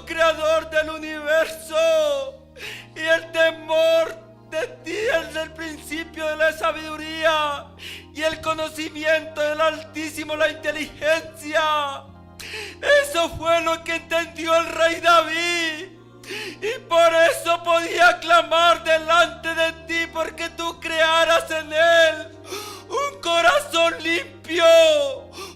oh Creador del universo, y el temor de ti desde el principio de la sabiduría y el conocimiento del Altísimo, la inteligencia. Eso fue lo que entendió el rey David, y por eso podía clamar delante de ti, porque tú crearas en él un corazón limpio,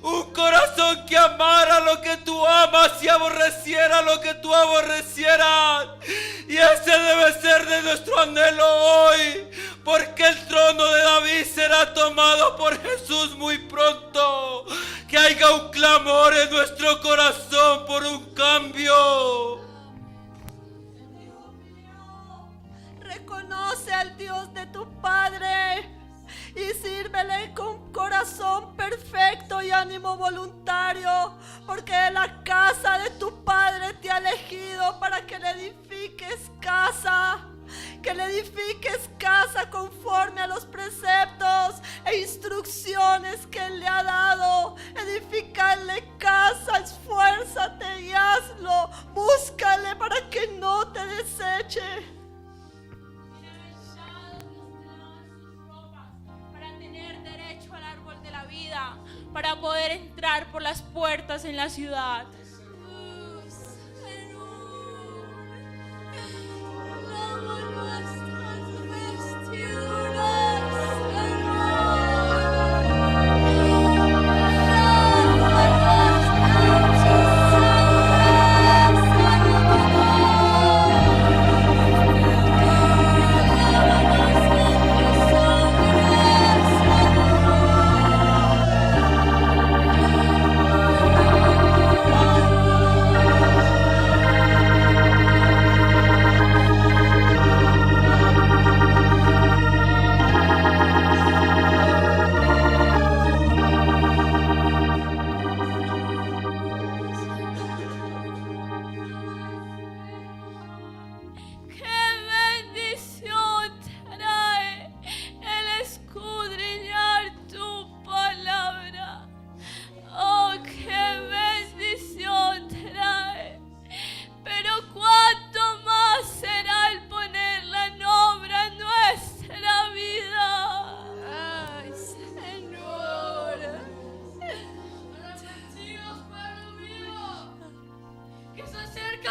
un corazón que amara lo que tú amas y aborreciera lo que tú aborrecieras. Y ese debe ser de nuestro anhelo hoy, porque el trono de David será tomado por Jesús muy pronto. Que haya un clamor en nuestro corazón por un cambio. Reconoce al Dios de tu Padre y sírvele con corazón perfecto y ánimo voluntario, porque de la casa de tu Padre te ha elegido para que le edifiques casa. Que le edifiques casa conforme a los preceptos e instrucciones que Él le ha dado. Edificarle casa, esfuérzate y hazlo. Búscale para que no te deseche. Para tener derecho al árbol de la vida, para poder entrar por las puertas en la ciudad.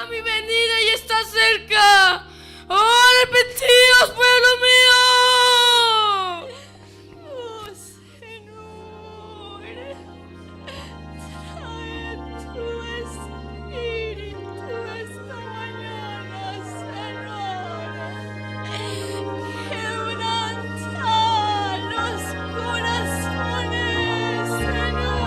Mi venida y está cerca. ¡Oh, arrepentidos, pueblo mío! Oh, Señor, trae tu espíritu esta mañana, Señor. Quebranta los corazones, Señor.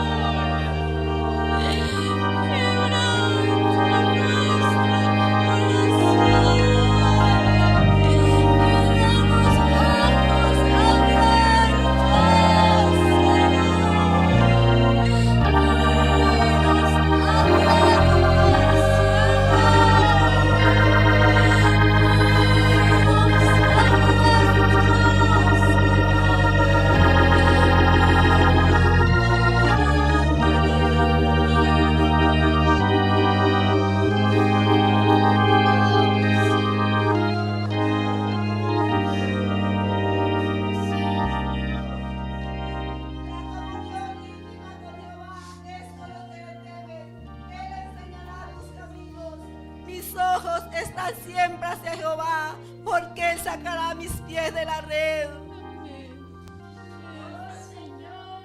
Mis ojos están siempre hacia Jehová, porque Él sacará mis pies de la red. Señor,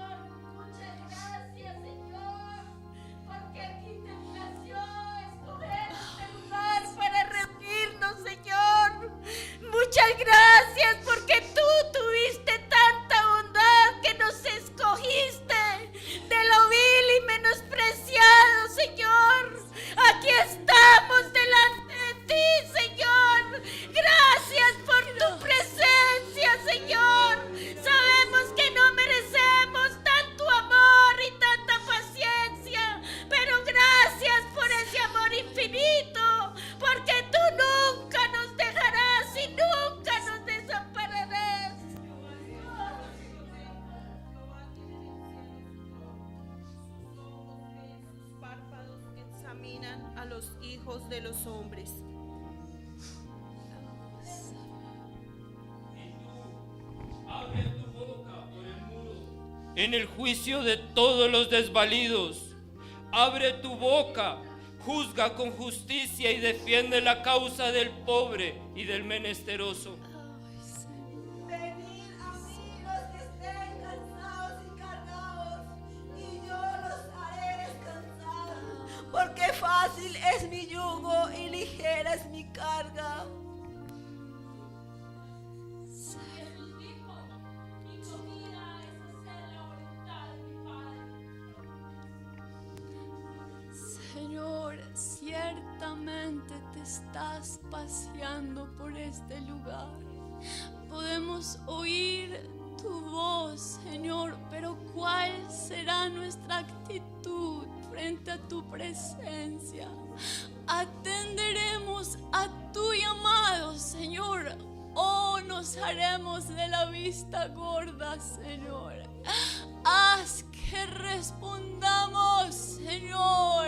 muchas gracias, Señor, porque aquí te plació escoger este lugar para reunirnos, Señor. Muchas gracias porque tú tuviste tanta bondad que nos escogiste de lo vil y menospreciado, Señor. Aquí estamos delante de ti, Señor. Gracias por tu presencia, Señor. enseñan a los hijos de los hombres. Abre tu boca por el mudo, en el juicio de todos los desvalidos. Abre tu boca, juzga con justicia y defiende la causa del pobre y del menesteroso. Venid a mí los que estén cansados y cargados, y yo los haré descansar. Porque fácil es mi yugo y ligera es mi carga. Jesús dijo, mi comida es hacer la voluntad de mi Padre. Señor, ciertamente te estás paseando por este lugar. Podemos oír tu voz, Señor, pero ¿cuál será nuestra actitud frente a tu presencia? ¿Atenderemos a tu llamado, Señor, o nos haremos de la vista gorda, Señor? Haz que respondamos, Señor,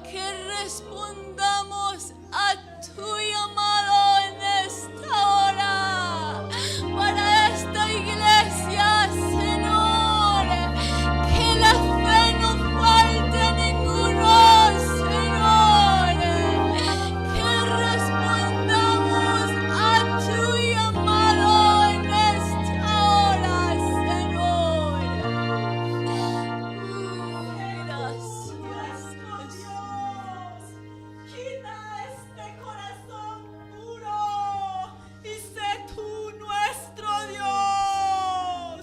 que respondamos a tu llamado en esta hora, para esta iglesia, Señor, que la fe no falte a ninguno, Señor, que respondamos a tu llamado en esta hora, Señor. Gracias, Jesús. Quita este corazón duro y sé tú nuestro Dios.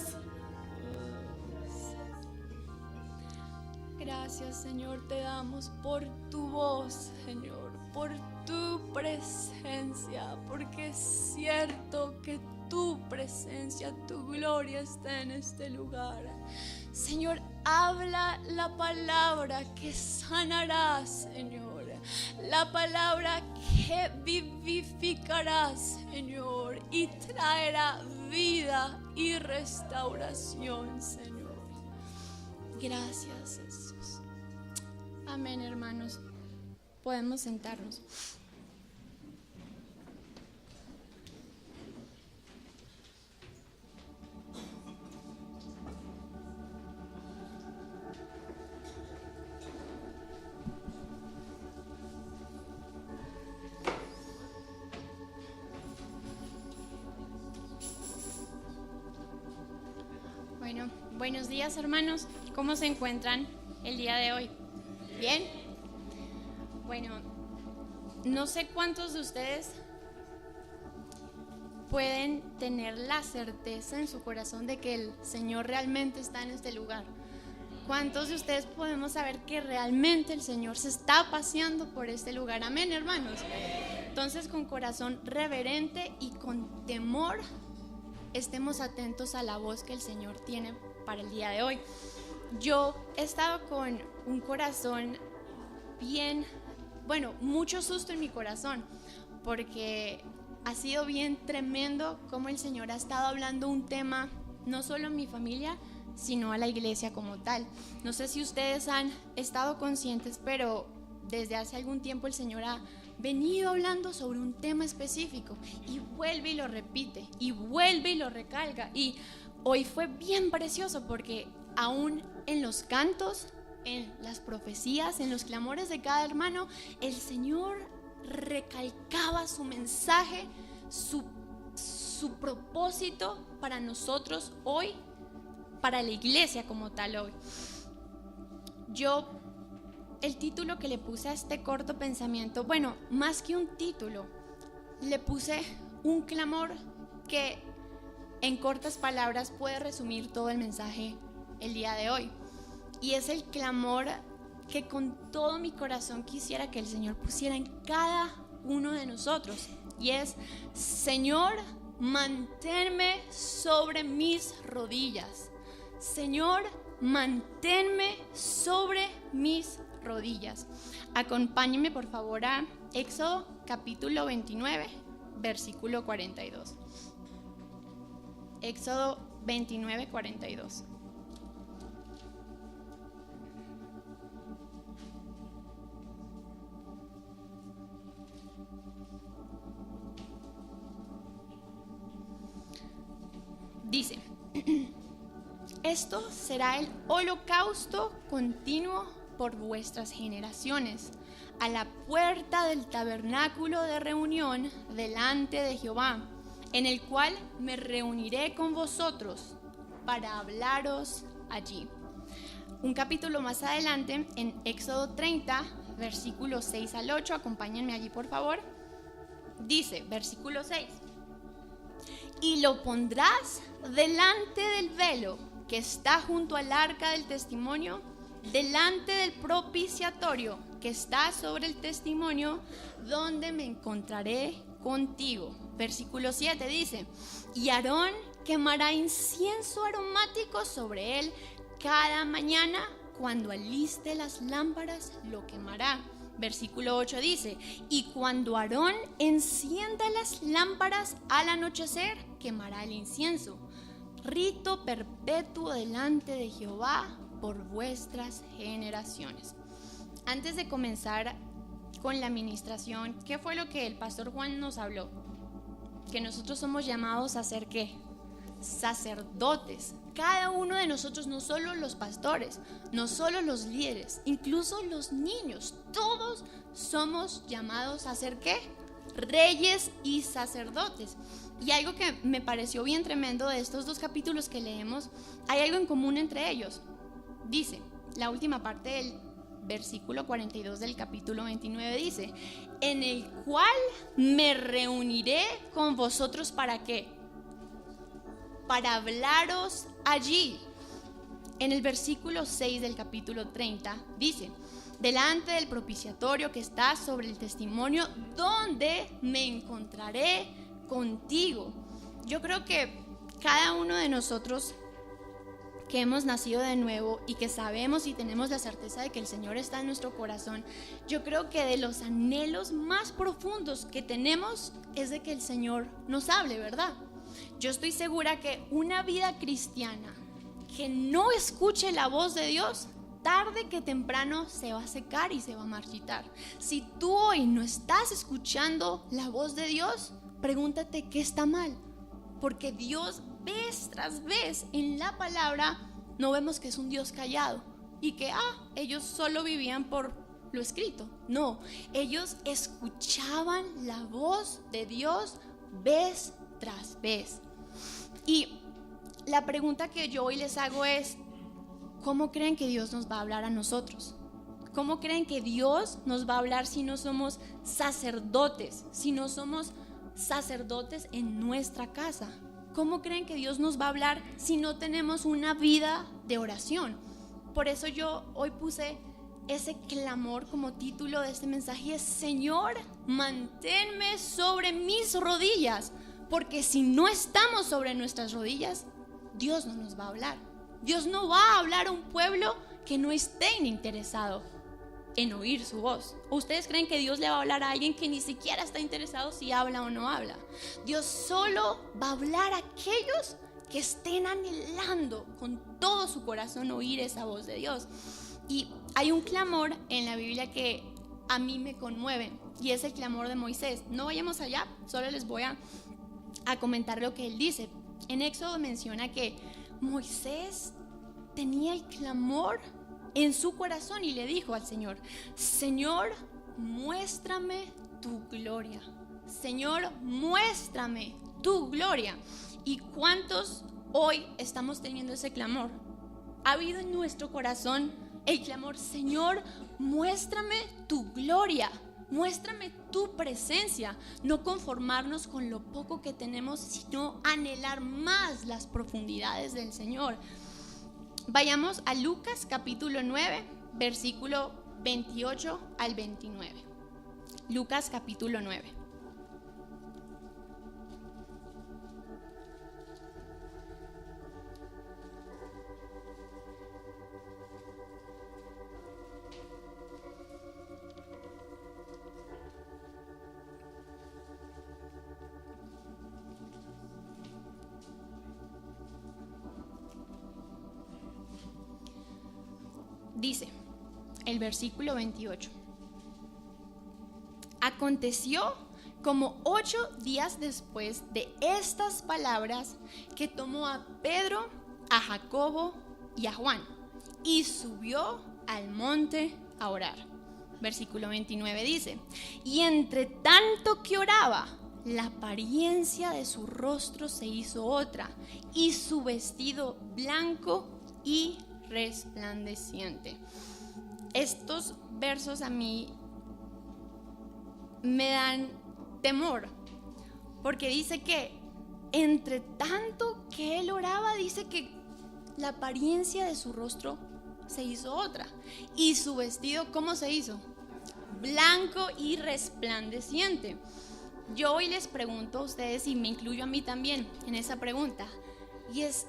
Gracias, Señor, te damos por tu voz, Señor, por tu presencia, porque es cierto que tu presencia, tu gloria está en este lugar. Señor, habla la palabra que sanará, Señor, la palabra que vivificará, Señor, y traerá vida y restauración, Señor. Gracias, Jesús. Amén, hermanos. Podemos sentarnos. Bueno, buenos días, hermanos. ¿Cómo se encuentran el día de hoy? ¿Bien? Bueno, no sé cuántos de ustedes pueden tener la certeza en su corazón de que el Señor realmente está en este lugar. ¿Cuántos de ustedes podemos saber que realmente el Señor se está paseando por este lugar? Amén, hermanos. Entonces, con corazón reverente y con temor, estemos atentos a la voz que el Señor tiene para el día de hoy. Yo he estado con un corazón mucho susto en mi corazón, porque ha sido bien tremendo cómo el Señor ha estado hablando un tema, no solo en mi familia, sino a la iglesia como tal. No sé si ustedes han estado conscientes, pero desde hace algún tiempo el Señor ha venido hablando sobre un tema específico y vuelve y lo repite y vuelve y lo recalca. Y hoy fue bien precioso porque aún en los cantos, en las profecías, en los clamores de cada hermano, el Señor recalcaba su mensaje, su propósito para nosotros hoy, para la iglesia como tal hoy. El título que le puse a este corto pensamiento, bueno, más que un título, le puse un clamor que en cortas palabras puede resumir todo el mensaje el día de hoy. Y es el clamor que con todo mi corazón quisiera que el Señor pusiera en cada uno de nosotros. Y es: Señor, manténme sobre mis rodillas. Señor, manténme sobre mis rodillas. Acompáñenme por favor a Éxodo capítulo 29, versículo 42. Éxodo 29, 42. Dice, esto será el holocausto continuo por vuestras generaciones, a la puerta del tabernáculo de reunión delante de Jehová, en el cual me reuniré con vosotros para hablaros allí. Un capítulo más adelante, en Éxodo 30, versículos 6 al 8, acompáñenme allí por favor, dice, versículo 6, y lo pondrás delante del velo que está junto al arca del testimonio, delante del propiciatorio que está sobre el testimonio, donde me encontraré contigo. Versículo 7 dice, y Aarón quemará incienso aromático sobre él cada mañana, cuando aliste las lámparas lo quemará. Versículo 8 dice, y cuando Aarón encienda las lámparas al anochecer, quemará el incienso. Rito perpetuo delante de Jehová por vuestras generaciones. Antes de comenzar con la administración, ¿qué fue lo que el pastor Juan nos habló? Que nosotros somos llamados a ser ¿qué? Sacerdotes. Cada uno de nosotros, no solo los pastores, no solo los líderes, incluso los niños, todos somos llamados a ser ¿qué? Reyes y sacerdotes. Y algo que me pareció bien tremendo de estos dos capítulos que leemos, hay algo en común entre ellos. Dice, la última parte del versículo 42 del capítulo 29 dice, en el cual me reuniré con vosotros ¿para qué? Para hablaros allí. En el versículo 6 del capítulo 30 dice, delante del propiciatorio que está sobre el testimonio, donde me encontraré contigo. Yo creo que cada uno de nosotros que hemos nacido de nuevo y que sabemos y tenemos la certeza de que el Señor está en nuestro corazón, yo creo que de los anhelos más profundos que tenemos es de que el Señor nos hable, ¿verdad? Yo estoy segura que una vida cristiana que no escuche la voz de Dios, tarde que temprano se va a secar y se va a marchitar. Si tú hoy no estás escuchando la voz de Dios, pregúntate qué está mal, porque Dios vez tras vez en la palabra no vemos que es un Dios callado y que ellos solo vivían por lo escrito. No, ellos escuchaban la voz de Dios vez tras vez. Y la pregunta que yo hoy les hago es, ¿cómo creen que Dios nos va a hablar a nosotros? ¿Cómo creen que Dios nos va a hablar si no somos sacerdotes? Si no somos sacerdotes en nuestra casa. ¿Cómo creen que Dios nos va a hablar si no tenemos una vida de oración? Por eso yo hoy puse ese clamor como título de este mensaje: es, Señor, manténme sobre mis rodillas, porque si no estamos sobre nuestras rodillas, Dios no nos va a hablar. Dios no va a hablar a un pueblo que no esté interesado en oír su voz. ¿O ustedes creen que Dios le va a hablar a alguien que ni siquiera está interesado si habla o no habla? Dios solo va a hablar a aquellos que estén anhelando con todo su corazón oír esa voz de Dios. Y hay un clamor en la Biblia que a mí me conmueve, y es el clamor de Moisés. No vayamos allá, solo les voy a comentar lo que él dice. En Éxodo menciona que Moisés tenía el clamor en su corazón y le dijo al Señor: Señor, muéstrame tu gloria. Señor, muéstrame tu gloria. ¿Y cuántos hoy estamos teniendo ese clamor? ¿Ha habido en nuestro corazón el clamor: Señor, muéstrame tu gloria, muéstrame tu presencia? No conformarnos con lo poco que tenemos, sino anhelar más las profundidades del Señor. Vayamos a Lucas capítulo 9, versículo 28 al 29. Lucas capítulo 9. Dice el versículo 28: Aconteció como 8 días después de estas palabras, que tomó a Pedro, a Jacobo y a Juan, y subió al monte a orar. Versículo 29 dice: y entre tanto que oraba, la apariencia de su rostro se hizo otra, y su vestido blanco y resplandeciente. Estos versos a mí me dan temor, porque dice que entre tanto que él oraba, dice que la apariencia de su rostro se hizo otra, y su vestido, ¿cómo se hizo? Blanco y resplandeciente. Yo hoy les pregunto a ustedes, y me incluyo a mí también en esa pregunta, y es: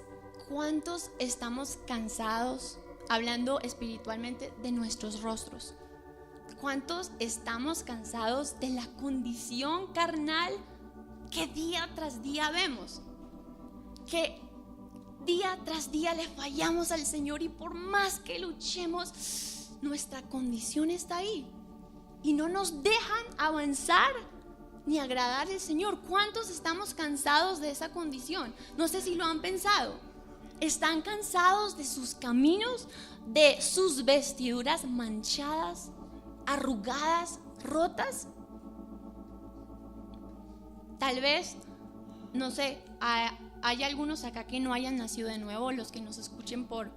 ¿cuántos estamos cansados, hablando espiritualmente, de nuestros rostros? ¿Cuántos estamos cansados de la condición carnal que día tras día vemos? Que día tras día le fallamos al Señor, y por más que luchemos, nuestra condición está ahí y no nos dejan avanzar ni agradar al Señor. ¿Cuántos estamos cansados de esa condición? No sé si lo han pensado. ¿Están cansados de sus caminos, de sus vestiduras manchadas, arrugadas, rotas? Tal vez, no sé, hay algunos acá que no hayan nacido de nuevo, los que nos escuchen por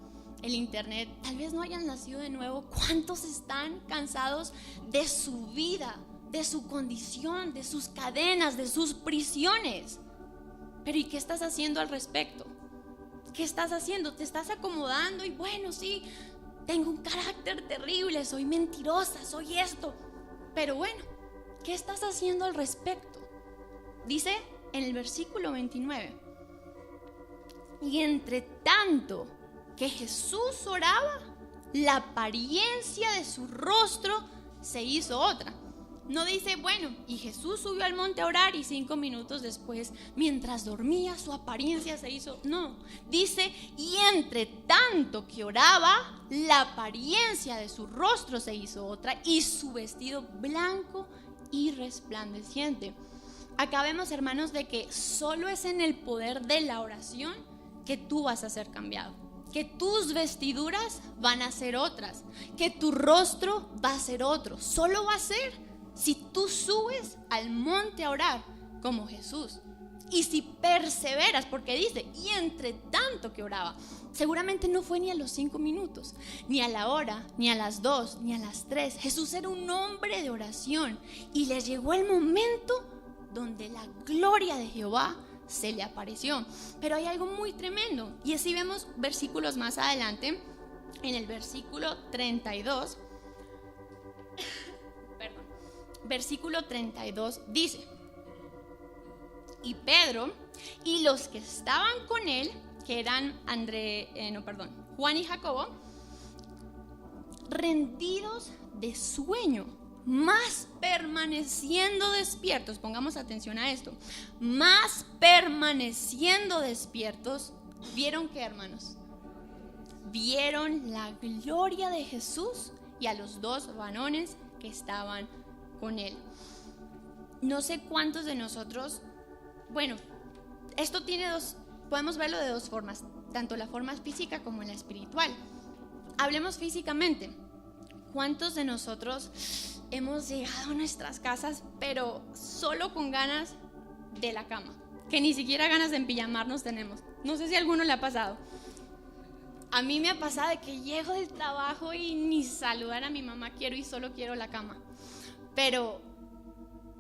el internet, tal vez no hayan nacido de nuevo. ¿Cuántos están cansados de su vida, de su condición, de sus cadenas, de sus prisiones? Pero ¿y qué estás haciendo al respecto? ¿Qué estás haciendo? ¿Te estás acomodando? Y bueno, sí, tengo un carácter terrible, soy mentirosa, soy esto. Pero bueno, ¿qué estás haciendo al respecto? Dice en el versículo 29: y entre tanto que Jesús oraba, la apariencia de su rostro se hizo otra. No dice, bueno, y Jesús subió al monte a orar y 5 minutos después, mientras dormía, su apariencia se hizo. No, dice, y entre tanto que oraba, la apariencia de su rostro se hizo otra, y su vestido blanco y resplandeciente. Acá vemos, hermanos, de que solo es en el poder de la oración que tú vas a ser cambiado, que tus vestiduras van a ser otras, que tu rostro va a ser otro. Solo va a ser si tú subes al monte a orar como Jesús, y si perseveras, porque dice, y entre tanto que oraba. Seguramente no fue ni a los 5 minutos, ni a la hora, ni a las 2, ni a las 3. Jesús era un hombre de oración, y le llegó el momento donde la gloria de Jehová se le apareció. Pero hay algo muy tremendo, y así vemos versículos más adelante. En el versículo 32, versículo 32 dice: y Pedro y los que estaban con él, que eran Juan y Jacobo, rendidos de sueño, más permaneciendo despiertos, pongamos atención a esto, más permaneciendo despiertos, ¿vieron qué, hermanos? Vieron la gloria de Jesús y a los 2 varones que estaban con él. No sé cuántos de nosotros, bueno, esto tiene podemos verlo de 2 formas, tanto la forma física como la espiritual. Hablemos físicamente. ¿Cuántos de nosotros hemos llegado a nuestras casas, pero solo con ganas de la cama? Que ni siquiera ganas de empijamarnos tenemos. No sé si a alguno le ha pasado. A mí me ha pasado de que llego del trabajo y ni saludar a mi mamá quiero, y solo quiero la cama. Pero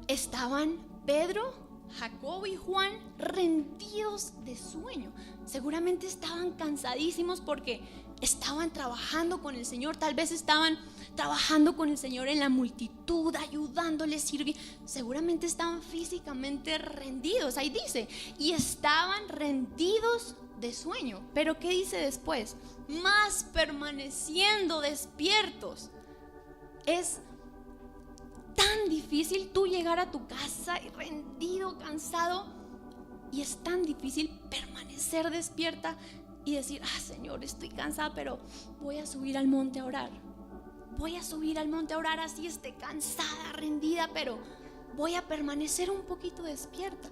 estaban Pedro, Jacobo y Juan rendidos de sueño. Seguramente estaban cansadísimos porque estaban trabajando con el Señor. Tal vez estaban trabajando con el Señor en la multitud, ayudándole, sirviendo. Seguramente estaban físicamente rendidos. Ahí dice, y estaban rendidos de sueño. Pero ¿qué dice después? Más permaneciendo despiertos. Es tan difícil tú llegar a tu casa y rendido, cansado, y es tan difícil permanecer despierta y decir, Señor, estoy cansada, pero voy a subir al monte a orar. Voy a subir al monte a orar, así esté cansada, rendida, pero voy a permanecer un poquito despierta.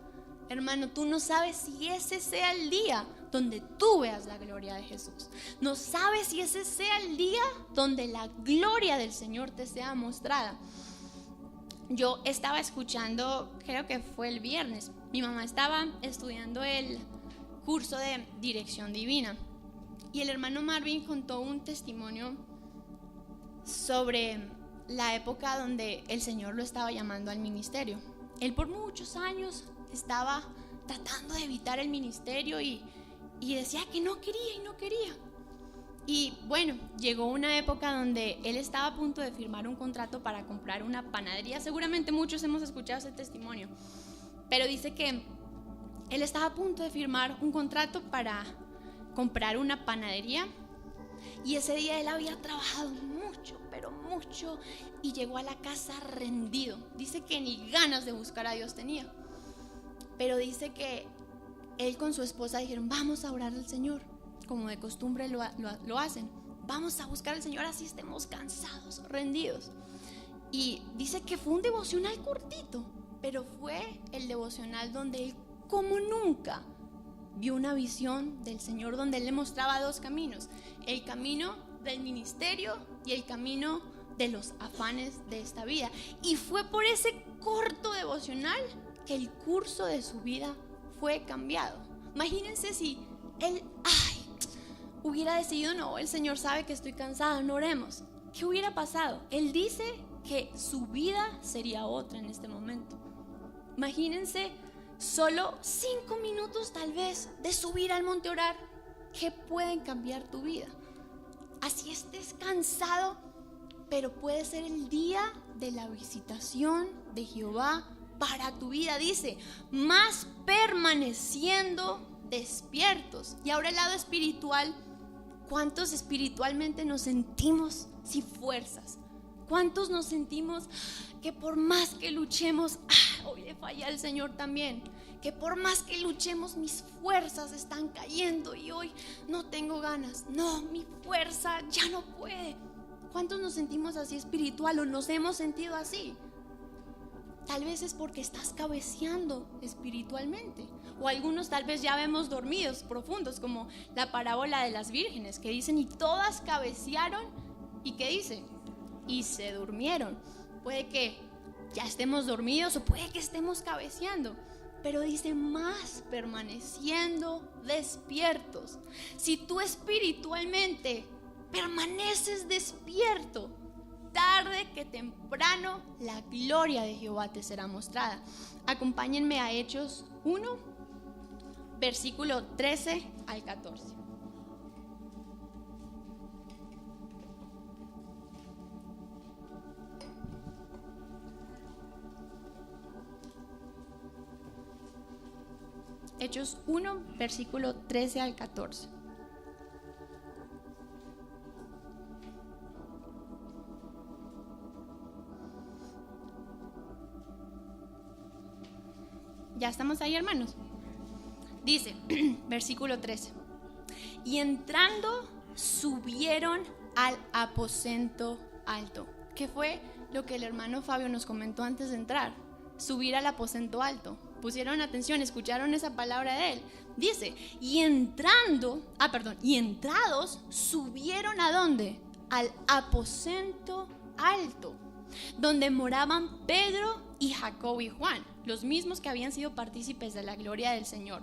Hermano, tú no sabes si ese sea el día donde tú veas la gloria de Jesús. No sabes si ese sea el día donde la gloria del Señor te sea mostrada. Yo estaba escuchando, creo que fue el viernes, mi mamá estaba estudiando el curso de dirección divina y el hermano Marvin contó un testimonio sobre la época donde el Señor lo estaba llamando al ministerio. Él por muchos años estaba tratando de evitar el ministerio y decía que no quería. Y bueno, llegó una época donde él estaba a punto de firmar un contrato para comprar una panadería. Seguramente muchos hemos escuchado ese testimonio, pero dice que él estaba a punto de firmar un contrato para comprar una panadería y ese día él había trabajado mucho, pero mucho, y llegó a la casa rendido. Dice que ni ganas de buscar a Dios tenía, pero dice que él con su esposa dijeron: vamos a orar al Señor, como de costumbre lo hacen. Vamos a buscar al Señor así estemos cansados, rendidos. Y dice que fue un devocional cortito, pero fue el devocional donde él, como nunca, vio una visión del Señor, donde él le mostraba dos caminos: el camino del ministerio y el camino de los afanes de esta vida. Y fue por ese corto devocional que el curso de su vida fue cambiado. Imagínense si él hubiera decidido: no, el Señor sabe que estoy cansado, no oremos. ¿Qué hubiera pasado? Él dice que su vida sería otra en este momento. Imagínense solo 5 minutos tal vez de subir al monte a orar, que pueden cambiar tu vida. Así estés cansado, pero puede ser el día de la visitación de Jehová para tu vida. Dice, más permaneciendo despiertos. Y ahora el lado espiritual, ¿cuántos espiritualmente nos sentimos sin fuerzas? ¿Cuántos nos sentimos que por más que luchemos, hoy le falla al Señor también? Que por más que luchemos, mis fuerzas están cayendo y hoy no tengo ganas. No, mi fuerza ya no puede. ¿Cuántos nos sentimos así espiritual o nos hemos sentido así? Tal vez es porque estás cabeceando espiritualmente. O algunos tal vez ya vemos dormidos profundos, como la parábola de las vírgenes, que dicen: y todas cabecearon. ¿Y qué dice? Y se durmieron. Puede que ya estemos dormidos o puede que estemos cabeceando, pero dice: más permaneciendo despiertos. Si tú espiritualmente permaneces despierto, tarde que temprano la gloria de Jehová te será mostrada. Acompáñenme a Hechos 1, versículo 13 al 14. Hechos 1, versículo 13 al 14. ¿Ya estamos ahí, hermanos? Dice, versículo 13. Y entrando, subieron al aposento alto. ¿Qué fue lo que el hermano Fabio nos comentó antes de entrar? Subir al aposento alto. Pusieron atención, escucharon esa palabra de él. Dice, y entrados, subieron ¿a dónde? Al aposento alto, donde moraban Pedro y Jacobo y Juan, los mismos que habían sido partícipes de la gloria del Señor.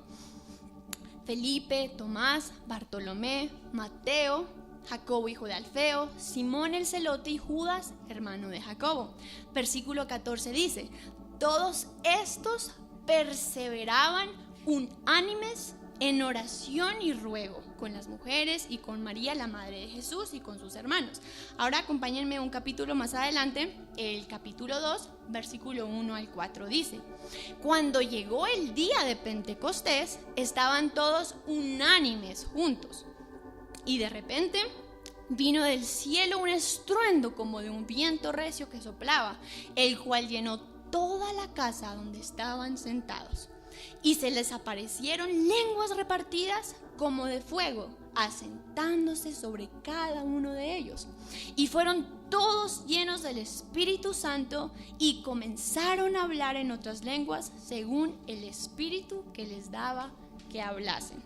Felipe, Tomás, Bartolomé, Mateo, Jacobo hijo de Alfeo, Simón el celote y Judas, hermano de Jacobo. Versículo 14 dice, todos estos perseveraban unánimes en oración y ruego con las mujeres y con María, la madre de Jesús, y con sus hermanos. Ahora acompáñenme un capítulo más adelante, el capítulo 2, versículo 1 al 4 dice, cuando llegó el día de Pentecostés, estaban todos unánimes juntos, y de repente vino del cielo un estruendo como de un viento recio que soplaba, el cual llenó toda la casa donde estaban sentados. Y se les aparecieron lenguas repartidas como de fuego, asentándose sobre cada uno de ellos. Y fueron todos llenos del Espíritu Santo y comenzaron a hablar en otras lenguas según el Espíritu que les daba que hablasen.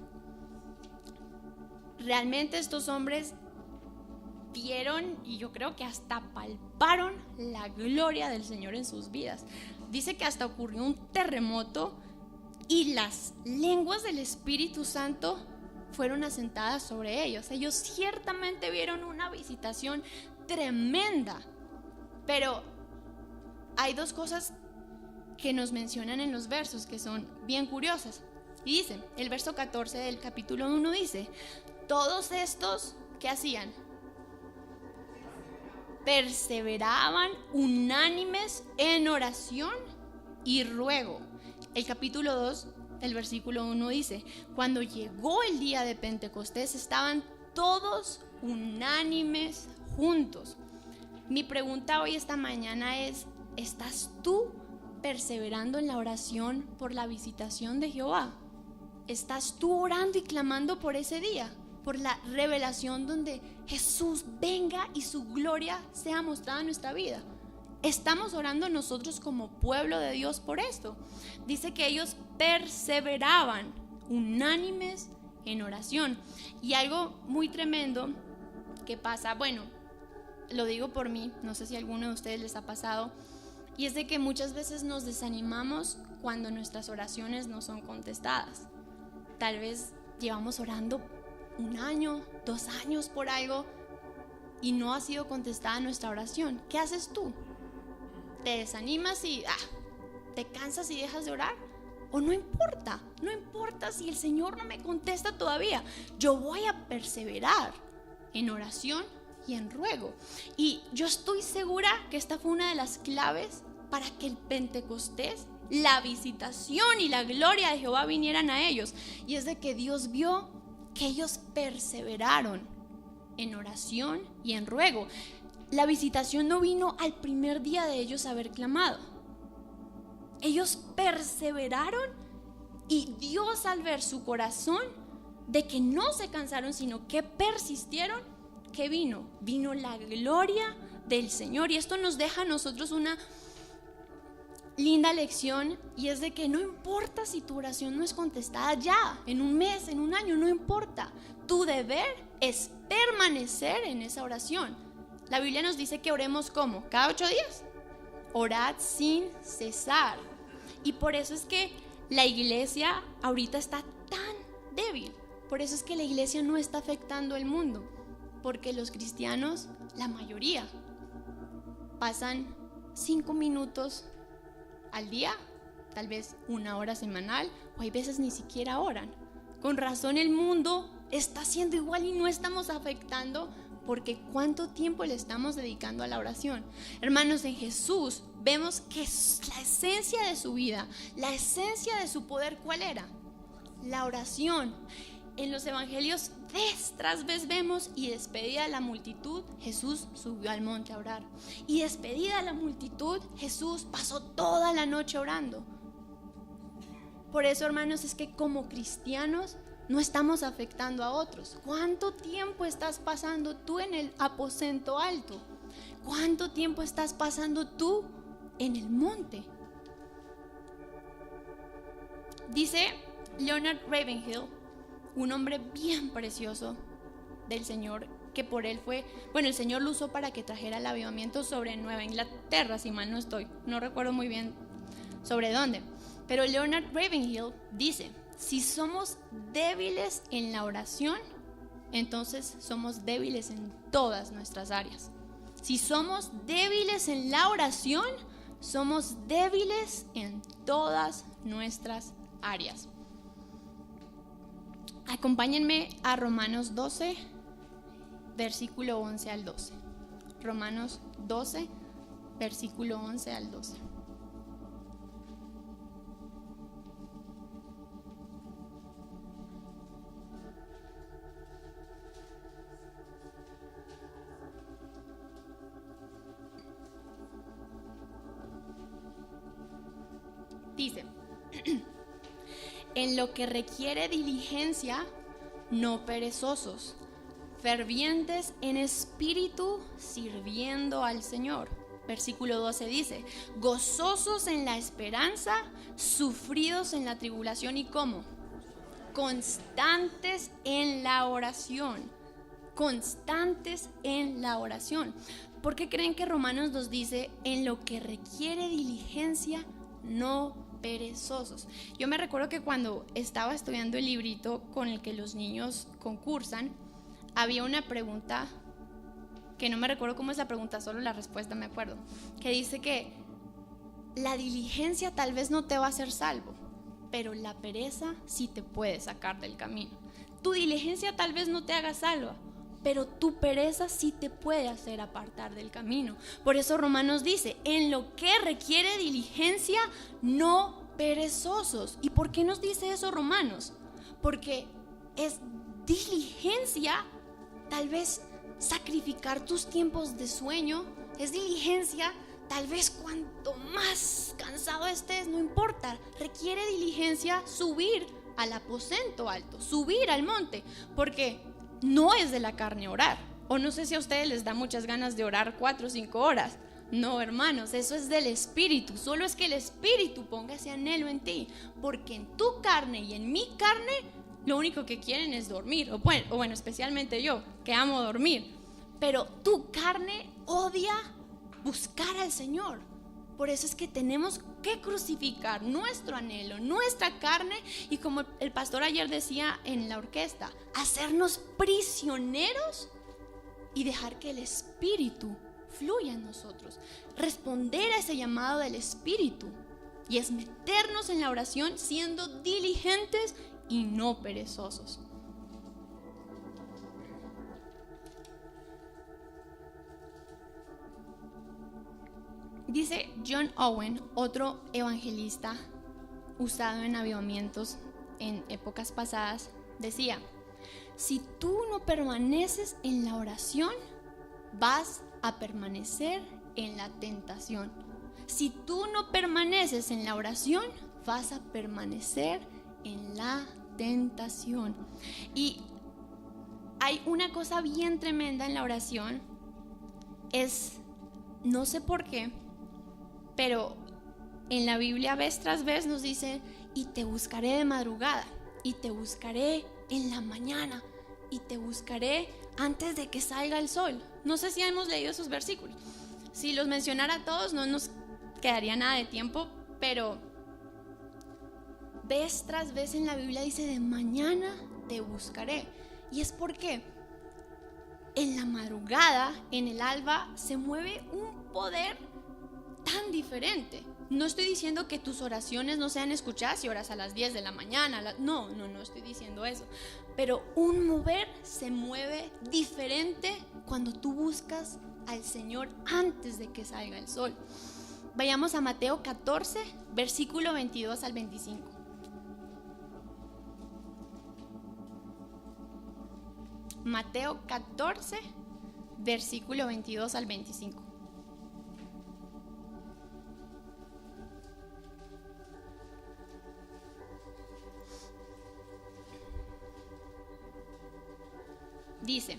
Realmente estos hombres vieron, y yo creo que hasta palparon, la gloria del Señor en sus vidas. Dice que hasta ocurrió un terremoto y las lenguas del Espíritu Santo fueron asentadas sobre ellos. Ellos ciertamente vieron una visitación tremenda, pero hay dos cosas que nos mencionan en los versos que son bien curiosas. Y dice, el verso 14 del capítulo 1 dice: todos estos, ¿qué hacían? Perseveraban unánimes en oración y ruego. El capítulo 2, el versículo 1 dice: cuando llegó el día de Pentecostés, estaban todos unánimes juntos. Mi pregunta hoy, esta mañana, es: ¿estás tú perseverando en la oración por la visitación de Jehová? ¿Estás tú orando y clamando por ese día? Por la revelación donde Jesús venga y su gloria sea mostrada en nuestra vida. ¿Estamos orando nosotros como pueblo de Dios por esto? Dice que ellos perseveraban unánimes en oración. Y algo muy tremendo que pasa, bueno, lo digo por mí, no sé si a alguno de ustedes les ha pasado, y es de que muchas veces nos desanimamos cuando nuestras oraciones no son contestadas. Tal vez llevamos orando 1 año, 2 años por algo y no ha sido contestada nuestra oración. ¿Qué haces tú? ¿Te desanimas y te cansas y dejas de orar? ¿O no importa si el Señor no me contesta todavía? Yo voy a perseverar en oración y en ruego. Y yo estoy segura que esta fue una de las claves para que el Pentecostés, la visitación y la gloria de Jehová vinieran a ellos. Y es de que Dios vio que ellos perseveraron en oración y en ruego. La visitación no vino al primer día de ellos haber clamado. Ellos perseveraron, y Dios, al ver su corazón de que no se cansaron sino que persistieron, ¿qué vino? Vino la gloria del Señor. Y esto nos deja a nosotros una linda lección, y es de que no importa si tu oración no es contestada ya, en 1 mes, en 1 año, no importa. Tu deber es permanecer en esa oración. La Biblia nos dice que oremos ¿cómo? Cada 8 días. Orad sin cesar. Y por eso es que la iglesia ahorita está tan débil. Por eso es que la iglesia no está afectando al mundo. Porque los cristianos, la mayoría, pasan 5 minutos al día, tal vez 1 hora semanal, o hay veces ni siquiera oran. Con razón el mundo está siendo igual y no estamos afectando, porque ¿cuánto tiempo le estamos dedicando a la oración? Hermanos, en Jesús vemos que la esencia de su vida, la esencia de su poder, ¿cuál era? La oración. En los evangelios vez tras vez vemos: y despedida la multitud, Jesús subió al monte a orar. Y despedida la multitud, Jesús pasó toda la noche orando. Por eso, hermanos, es que como cristianos no estamos afectando a otros. ¿Cuánto tiempo estás pasando tú en el aposento alto? ¿Cuánto tiempo estás pasando tú en el monte? Dice Leonard Ravenhill, un hombre bien precioso del Señor, que por él fue, bueno, el Señor lo usó para que trajera el avivamiento sobre Nueva Inglaterra, si mal no estoy, no recuerdo muy bien sobre dónde, pero Leonard Ravenhill dice: si somos débiles en la oración, entonces somos débiles en todas nuestras áreas. Si somos débiles en la oración, somos débiles en todas nuestras áreas. Acompáñenme a Romanos 12, versículo 11 al 12. Romanos 12, versículo 11 al 12. Dice: en lo que requiere diligencia, no perezosos, fervientes en espíritu, sirviendo al Señor. Versículo 12 dice, gozosos en la esperanza, sufridos en la tribulación. ¿Y cómo? Constantes en la oración. Constantes en la oración. ¿Por qué creen que Romanos nos dice, en lo que requiere diligencia, no perezosos? Yo me recuerdo que cuando estaba estudiando el librito con el que los niños concursan, había una pregunta que no me recuerdo cómo es la pregunta, solo la respuesta me acuerdo, que dice que la diligencia tal vez no te va a hacer salvo, pero la pereza sí te puede sacar del camino. Tu diligencia tal vez no te haga salva, pero tu pereza sí te puede hacer apartar del camino. Por eso Romanos dice, en lo que requiere diligencia, no perezosos. ¿Y por qué nos dice eso Romanos? Porque es diligencia, tal vez sacrificar tus tiempos de sueño, es diligencia, tal vez cuanto más cansado estés, no importa, requiere diligencia subir al aposento alto, subir al monte, porque no es de la carne orar. O no sé si a ustedes les da muchas ganas de orar 4 o 5 horas. No, hermanos, eso es del Espíritu. Solo es que el Espíritu ponga ese anhelo en ti, porque en tu carne y en mi carne lo único que quieren es dormir, o bueno, especialmente yo, que amo dormir. Pero tu carne odia buscar al Señor. Por eso es que tenemos que crucificar nuestro anhelo, nuestra carne, y como el pastor ayer decía en la orquesta, hacernos prisioneros y dejar que el Espíritu fluya en nosotros. Responder a ese llamado del Espíritu, y es meternos en la oración siendo diligentes y no perezosos. Dice John Owen, otro evangelista usado en avivamientos en épocas pasadas, decía, si tú no permaneces en la oración, vas a permanecer en la tentación. Si tú no permaneces en la oración, vas a permanecer en la tentación. Y hay una cosa bien tremenda en la oración, no sé por qué, pero en la Biblia vez tras vez nos dice, y te buscaré de madrugada, y te buscaré en la mañana, y te buscaré antes de que salga el sol. No sé si hemos leído esos versículos. Si los mencionara todos no nos quedaría nada de tiempo, pero vez tras vez en la Biblia dice, de mañana te buscaré. Y es porque en la madrugada, en el alba, se mueve un poder tan diferente. No estoy diciendo que tus oraciones no sean escuchadas si oras a las 10 de la mañana. No estoy diciendo eso. Pero un mover se mueve diferente cuando tú buscas al Señor antes de que salga el sol. Vayamos a Mateo 14, versículo 22 al 25. Mateo 14, versículo 22 al 25. Dice,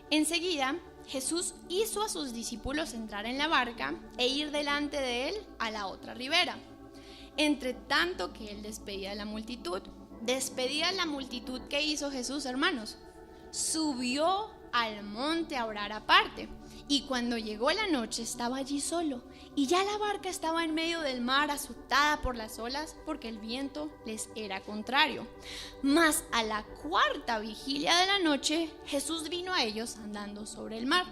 enseguida Jesús hizo a sus discípulos entrar en la barca e ir delante de él a la otra ribera, entre tanto que él despedía a la multitud. Despedía a la multitud. ¿Qué hizo Jesús, hermanos? Subió al monte a orar aparte, y cuando llegó la noche estaba allí solo, y ya la barca estaba en medio del mar, azotada por las olas, porque el viento les era contrario. Mas a la cuarta vigilia de la noche, Jesús vino a ellos andando sobre el mar.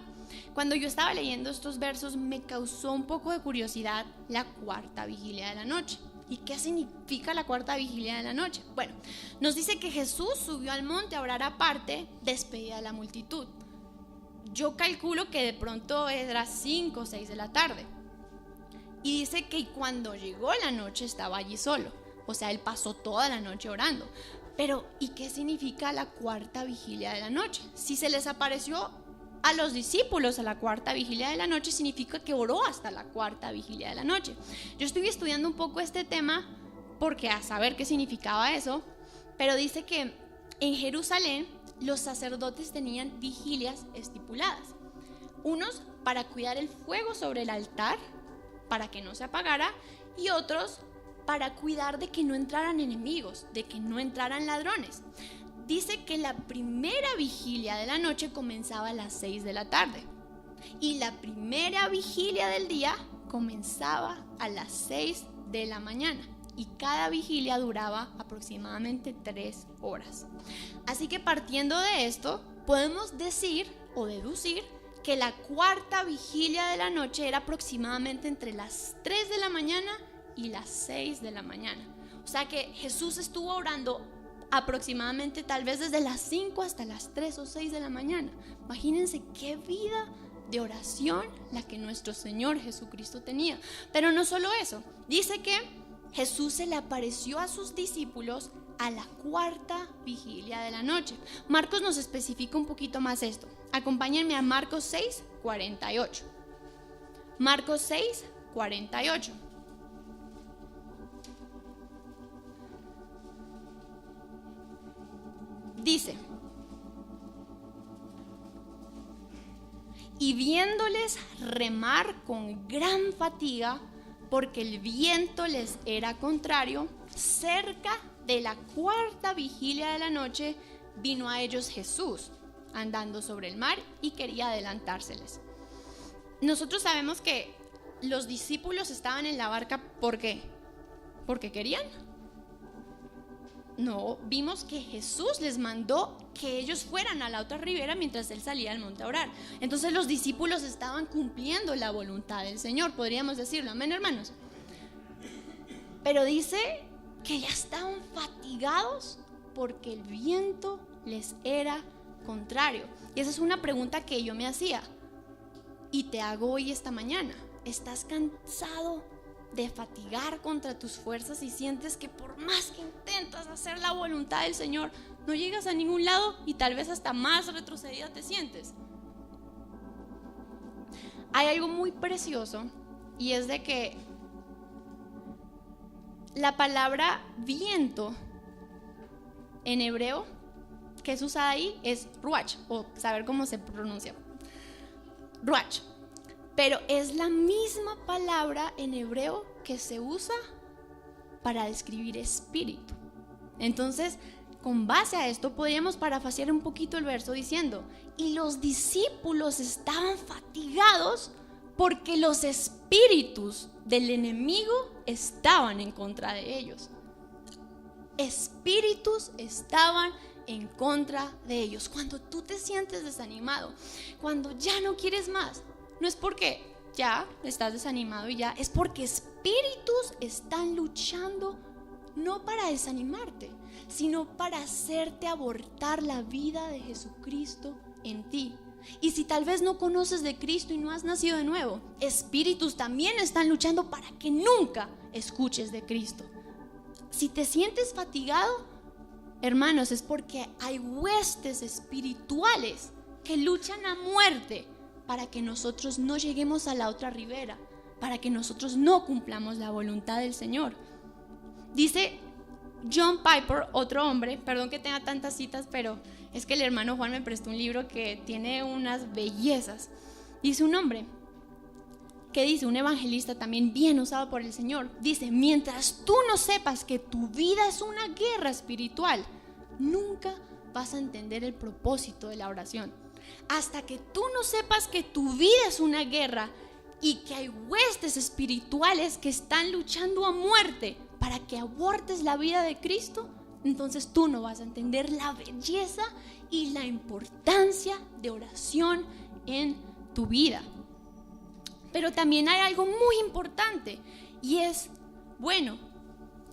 Cuando yo estaba leyendo estos versos, me causó un poco de curiosidad la cuarta vigilia de la noche. ¿Y qué significa la cuarta vigilia de la noche? Bueno, nos dice que Jesús subió al monte a orar aparte, despedida a la multitud. Yo calculo que de pronto era 5 o 6 de la tarde. Y dice que cuando llegó la noche estaba allí solo. O sea, él pasó toda la noche orando. Pero, ¿y qué significa la cuarta vigilia de la noche? Si se les apareció a los discípulos a la cuarta vigilia de la noche, significa que oró hasta la cuarta vigilia de la noche. Yo estoy estudiando un poco este tema porque a saber qué significaba eso, pero dice que en Jerusalén los sacerdotes tenían vigilias estipuladas. Unos para cuidar el fuego sobre el altar, para que no se apagara, y otros para cuidar de que no entraran enemigos, de que no entraran ladrones. Dice que la primera vigilia de la noche comenzaba a las 6 de la tarde y la primera vigilia del día comenzaba a las 6 de la mañana y cada vigilia duraba aproximadamente 3 horas. Así que partiendo de esto, podemos decir o deducir que la cuarta vigilia de la noche era aproximadamente entre las 3 de la mañana y las 6 de la mañana. O sea que Jesús estuvo orando aproximadamente tal vez desde las 5 hasta las 3 o 6 de la mañana. Imagínense qué vida de oración la que nuestro Señor Jesucristo tenía. Pero no solo eso, dice que Jesús se le apareció a sus discípulos a la cuarta vigilia de la noche. Marcos nos especifica un poquito más esto. Acompáñenme a Marcos 6, 48. Marcos 6, 48. Dice: y viéndoles remar con gran fatiga, porque el viento les era contrario, cerca de la cuarta vigilia de la noche vino a ellos Jesús, andando sobre el mar, y quería adelantárseles. Nosotros sabemos que los discípulos estaban en la barca, ¿por qué? ¿Porque querían? No, vimos que Jesús les mandó que ellos fueran a la otra ribera mientras él salía al monte a orar. Entonces los discípulos estaban cumpliendo la voluntad del Señor, podríamos decirlo, amén, hermanos. Pero dice que ya estaban fatigados porque el viento les era contrario. Y esa es una pregunta que yo me hacía y te hago hoy esta mañana. ¿Estás cansado de fatigar contra tus fuerzas y sientes que por más que intentas hacer la voluntad del Señor, no llegas a ningún lado y tal vez hasta más retrocedida te sientes? Hay algo muy precioso y es de que la palabra viento en hebreo que es usada ahí es ruach, o saber cómo se pronuncia, ruach. Pero es la misma palabra en hebreo que se usa para describir espíritu. Entonces, con base a esto, podríamos parafasear un poquito el verso diciendo: y los discípulos estaban fatigados porque los espíritus del enemigo estaban en contra de ellos. Espíritus estaban en contra de ellos. Cuando tú te sientes desanimado, cuando ya no quieres más, no es porque ya estás desanimado y ya, es porque espíritus están luchando no para desanimarte, sino para hacerte abortar la vida de Jesucristo en ti. Y si tal vez no conoces de Cristo y no has nacido de nuevo, espíritus también están luchando para que nunca escuches de Cristo. Si te sientes fatigado, hermanos, es porque hay huestes espirituales que luchan a muerte para que nosotros no lleguemos a la otra ribera, para que nosotros no cumplamos la voluntad del Señor. Dice John Piper, otro hombre, perdón que tenga tantas citas, pero es que el hermano Juan me prestó un libro que tiene unas bellezas. Dice un hombre que dice, un evangelista también bien usado por el Señor, dice: mientras tú no sepas que tu vida es una guerra espiritual, nunca vas a entender el propósito de la oración. Hasta que tú no sepas que tu vida es una guerra y que hay huestes espirituales que están luchando a muerte para que abortes la vida de Cristo, entonces tú no vas a entender la belleza y la importancia de oración en tu vida. Pero también hay algo muy importante y es, bueno,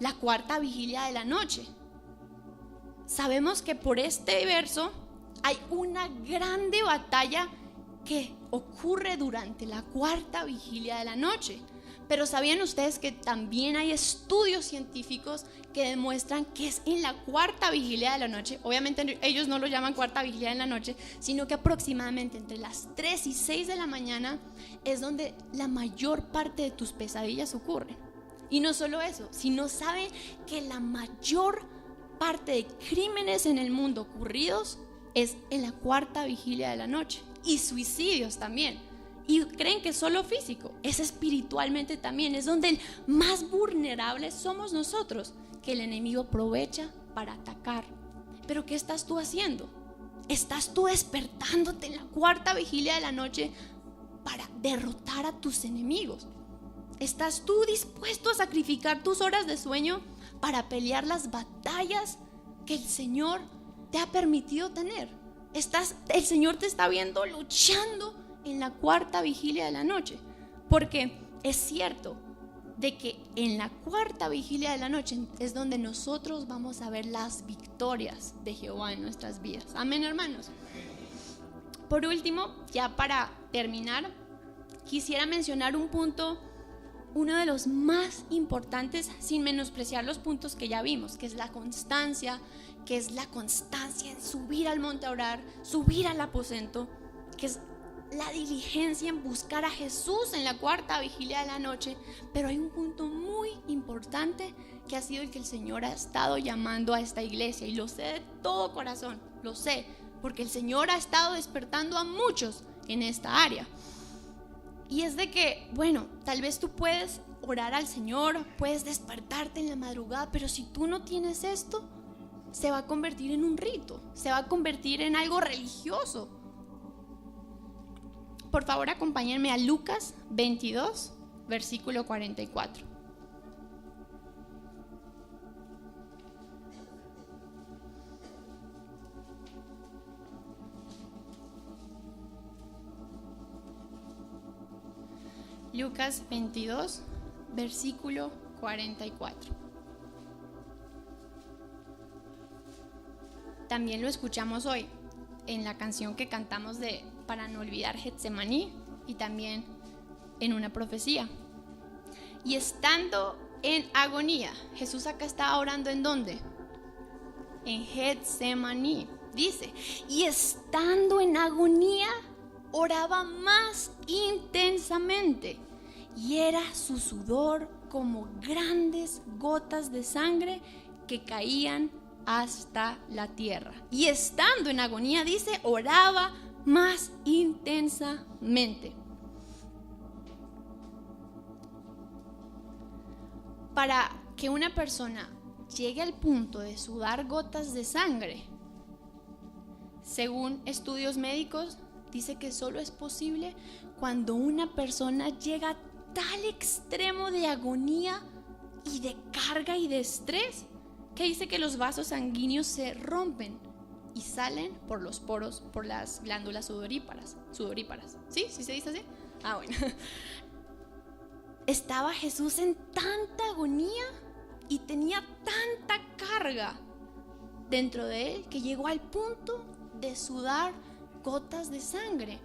la cuarta vigilia de la noche. Sabemos que por este verso hay una grande batalla que ocurre durante la cuarta vigilia de la noche. Pero ¿sabían ustedes que también hay estudios científicos que demuestran que es en la cuarta vigilia de la noche? Obviamente ellos no lo llaman cuarta vigilia de la noche, sino que aproximadamente entre las 3 y 6 de la mañana es donde la mayor parte de tus pesadillas ocurren. Y no solo eso, sino saben que la mayor parte de crímenes en el mundo ocurridos es en la cuarta vigilia de la noche, y suicidios también. Y creen que es solo físico, es espiritualmente también, es donde el más vulnerables somos nosotros, que el enemigo aprovecha para atacar. Pero ¿qué estás tú haciendo? ¿Estás tú despertándote en la cuarta vigilia de la noche para derrotar a tus enemigos? ¿Estás tú dispuesto a sacrificar tus horas de sueño para pelear las batallas que el Señor te ha permitido tener? El Señor te está viendo luchando en la cuarta vigilia de la noche, porque es cierto de que en la cuarta vigilia de la noche es donde nosotros vamos a ver las victorias de Jehová en nuestras vidas. Amén, hermanos. Por último, ya para terminar, quisiera mencionar un punto, uno de los más importantes, sin menospreciar los puntos que ya vimos, que es la constancia, en subir al monte a orar, subir al aposento, que es la diligencia en buscar a Jesús en la cuarta vigilia de la noche. Pero hay un punto muy importante que ha sido el que el Señor ha estado llamando a esta iglesia, y lo sé de todo corazón, lo sé, porque el Señor ha estado despertando a muchos en esta área. Y es de que, bueno, tal vez tú puedes orar al Señor, puedes despertarte en la madrugada, pero si tú no tienes esto, se va a convertir en un rito, se va a convertir en algo religioso. Por favor, acompáñenme a Lucas 22, versículo 44. Lucas 22, versículo 44. También lo escuchamos hoy en la canción que cantamos de Para no olvidar Getsemaní, y también en una profecía. Y estando en agonía, Jesús acá estaba orando, ¿en dónde? En Getsemaní. Dice, y estando en agonía, oraba más intensamente, y era su sudor como grandes gotas de sangre que caían hasta la tierra. Y estando en agonía, dice, oraba más intensamente. Para que una persona llegue al punto de sudar gotas de sangre, según estudios médicos, dice que solo es posible cuando una persona llega a tal extremo de agonía y de carga y de estrés, que dice que los vasos sanguíneos se rompen y salen por los poros, por las glándulas sudoríparas. ¿Sí? ¿Sí se dice así? Ah, bueno. Estaba Jesús en tanta agonía y tenía tanta carga dentro de él que llegó al punto de sudar gotas de sangre.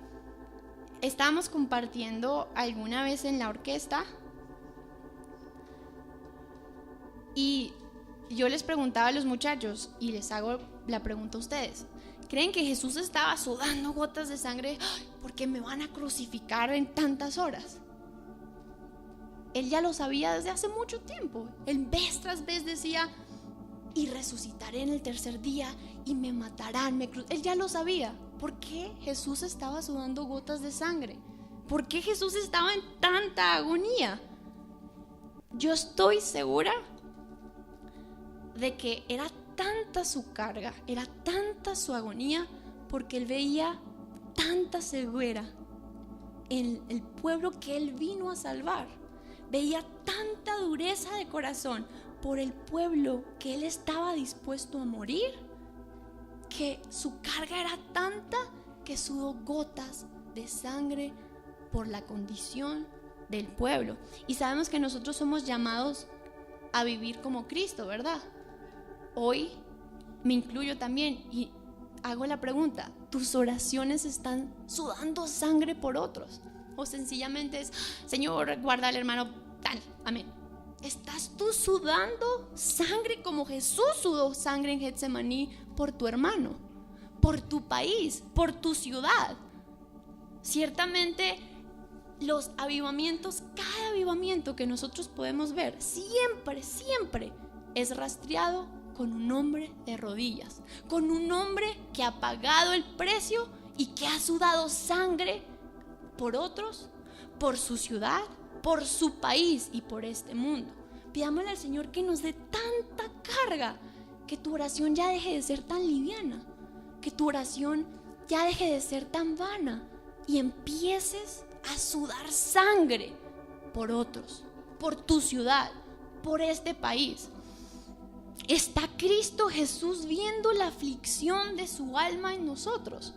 Estábamos compartiendo alguna vez en la orquesta y yo les preguntaba a los muchachos, y les hago la pregunta a ustedes: ¿creen que Jesús estaba sudando gotas de sangre porque me van a crucificar en tantas horas? Él ya lo sabía desde hace mucho tiempo. Él vez tras vez decía, y resucitaré en el tercer día y me matarán. Él ya lo sabía. ¿Por qué Jesús estaba sudando gotas de sangre? ¿Por qué Jesús estaba en tanta agonía? Yo estoy segura de que era tanta su carga, era tanta su agonía, porque él veía tanta ceguera en el pueblo que él vino a salvar. Veía tanta dureza de corazón por el pueblo que él estaba dispuesto a morir, que su carga era tanta que sudó gotas de sangre por la condición del pueblo. Y sabemos que nosotros somos llamados a vivir como Cristo, ¿verdad? Hoy me incluyo también y hago la pregunta: ¿tus oraciones están sudando sangre por otros? O sencillamente es, Señor, guarda al hermano tal, amén. ¿Estás tú sudando sangre como Jesús sudó sangre en Getsemaní por tu hermano, por tu país, por tu ciudad? Ciertamente los avivamientos, cada avivamiento que nosotros podemos ver, siempre es rastreado con un hombre de rodillas, con un hombre que ha pagado el precio y que ha sudado sangre por otros, por su ciudad, por su país y por este mundo. Pidámosle al Señor que nos dé tanta carga, que tu oración ya deje de ser tan liviana, que tu oración ya deje de ser tan vana y empieces a sudar sangre por otros, por tu ciudad, por este país. ¿Está Cristo Jesús viendo la aflicción de su alma en nosotros?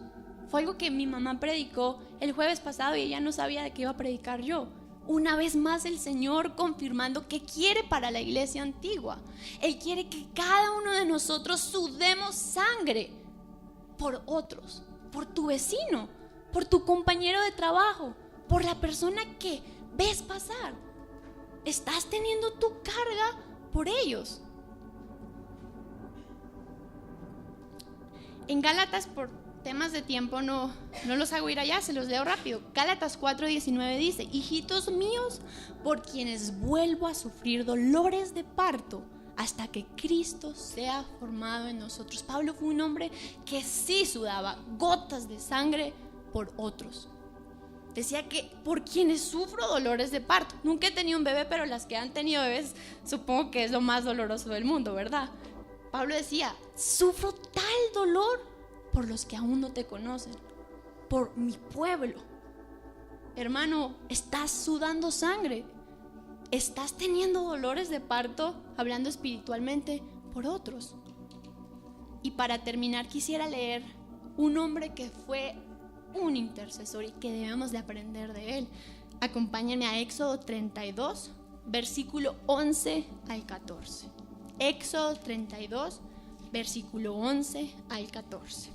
Fue algo que mi mamá predicó el jueves pasado y ella no sabía de qué iba a predicar yo. Una vez más el Señor confirmando que quiere para la iglesia antigua. Él quiere que cada uno de nosotros sudemos sangre por otros, por tu vecino, por tu compañero de trabajo, por la persona que ves pasar. Estás teniendo tu carga por ellos. En Gálatas, por temas de tiempo no los hago ir allá, se los leo rápido. Gálatas 4:19 dice: hijitos míos, por quienes vuelvo a sufrir dolores de parto hasta que Cristo sea formado en nosotros. Pablo fue un hombre que sí sudaba gotas de sangre por otros. Decía que por quienes sufro dolores de parto. Nunca he tenido un bebé, pero las que han tenido bebés supongo que es lo más doloroso del mundo, ¿verdad? Pablo decía: sufro tal dolor por los que aún no te conocen, por mi pueblo. Hermano, estás sudando sangre, estás teniendo dolores de parto, hablando espiritualmente, por otros. Y para terminar quisiera leer un hombre que fue un intercesor y que debemos de aprender de él. Acompáñenme a Éxodo 32, versículo 11 al 14. Éxodo 32, versículo 11 al 14.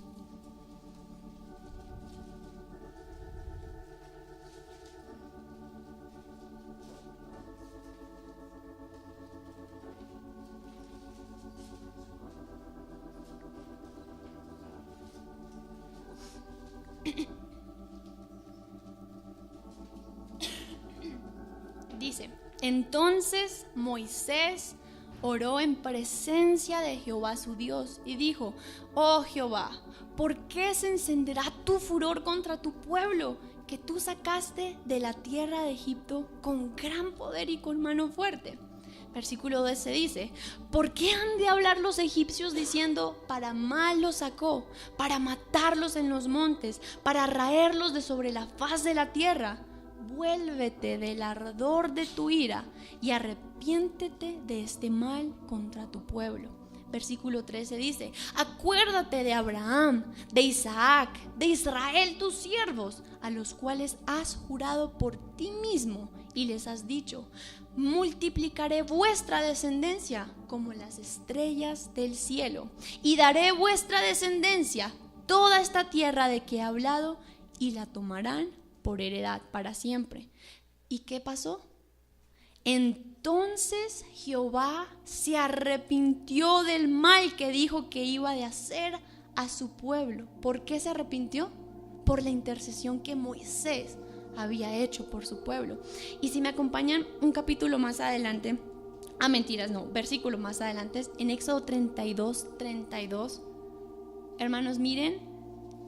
Dice: entonces Moisés oró en presencia de Jehová su Dios y dijo: oh Jehová, ¿por qué se encenderá tu furor contra tu pueblo, que tú sacaste de la tierra de Egipto con gran poder y con mano fuerte? Versículo 12 dice: ¿por qué han de hablar los egipcios diciendo: para mal los sacó, para matarlos en los montes, para raerlos de sobre la faz de la tierra? Vuélvete del ardor de tu ira y arrepiéntete de este mal contra tu pueblo. Versículo 13 dice: acuérdate de Abraham, de Isaac, de Israel tus siervos, a los cuales has jurado por ti mismo y les has dicho: multiplicaré vuestra descendencia como las estrellas del cielo, y daré vuestra descendencia toda esta tierra de que he hablado, y la tomarán por heredad para siempre. ¿Y qué pasó? Entonces Jehová se arrepintió del mal que dijo que iba de hacer a su pueblo. ¿Por qué se arrepintió? Por la intercesión que Moisés había hecho por su pueblo. Y si me acompañan un capítulo más adelante, versículo más adelante, en Éxodo 32, hermanos, miren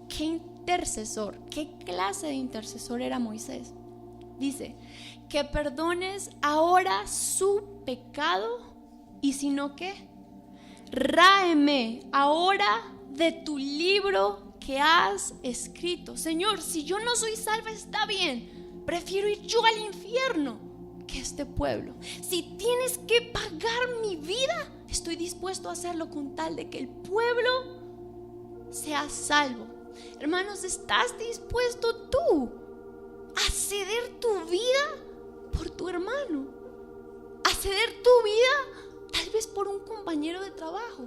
qué intercesor, qué clase de intercesor era Moisés. Dice: que perdones ahora su pecado, y si no, ¿qué? Ráeme ahora de tu libro que has escrito. Señor, si yo no soy salva está bien, prefiero ir yo al infierno que este pueblo. Si tienes que pagar mi vida, estoy dispuesto a hacerlo con tal de que el pueblo sea salvo. Hermanos, ¿estás dispuesto tú a ceder tu vida por tu hermano? A ceder tu vida tal vez por un compañero de trabajo.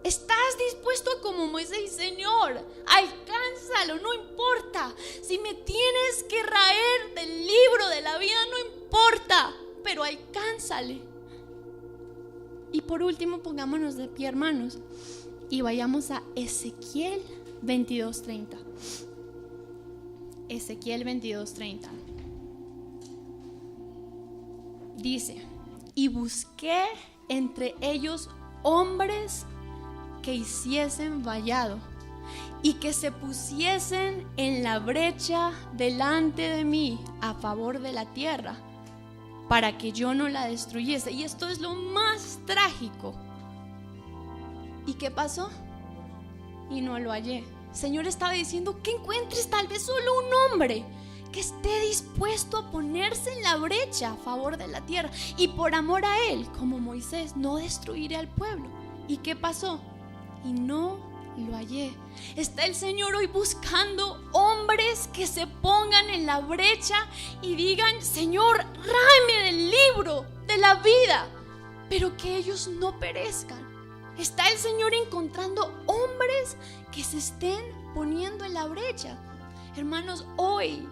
¿Estás dispuesto a, como Moisés: Señor, alcánzalo, no importa? Si me tienes que raer del libro de la vida, no importa, pero alcánzale. Y por último, pongámonos de pie, hermanos, y vayamos a Ezequiel 22:30. Ezequiel 22:30. Dice: y busqué entre ellos hombres que hiciesen vallado y que se pusiesen en la brecha delante de mí a favor de la tierra, para que yo no la destruyese. Y esto es lo más trágico. ¿Y qué pasó? Y no lo hallé. El Señor estaba diciendo que encuentres tal vez solo un hombre que esté dispuesto a ponerse en la brecha a favor de la tierra, y por amor a Él, como Moisés, no destruiré al pueblo. ¿Y qué pasó? Y no lo hallé. Está el Señor hoy buscando hombres que se pongan en la brecha y digan: Señor, ráeme del libro de la vida, pero que ellos no perezcan. Está el Señor encontrando hombres que se estén poniendo en la brecha. Hermanos, hoy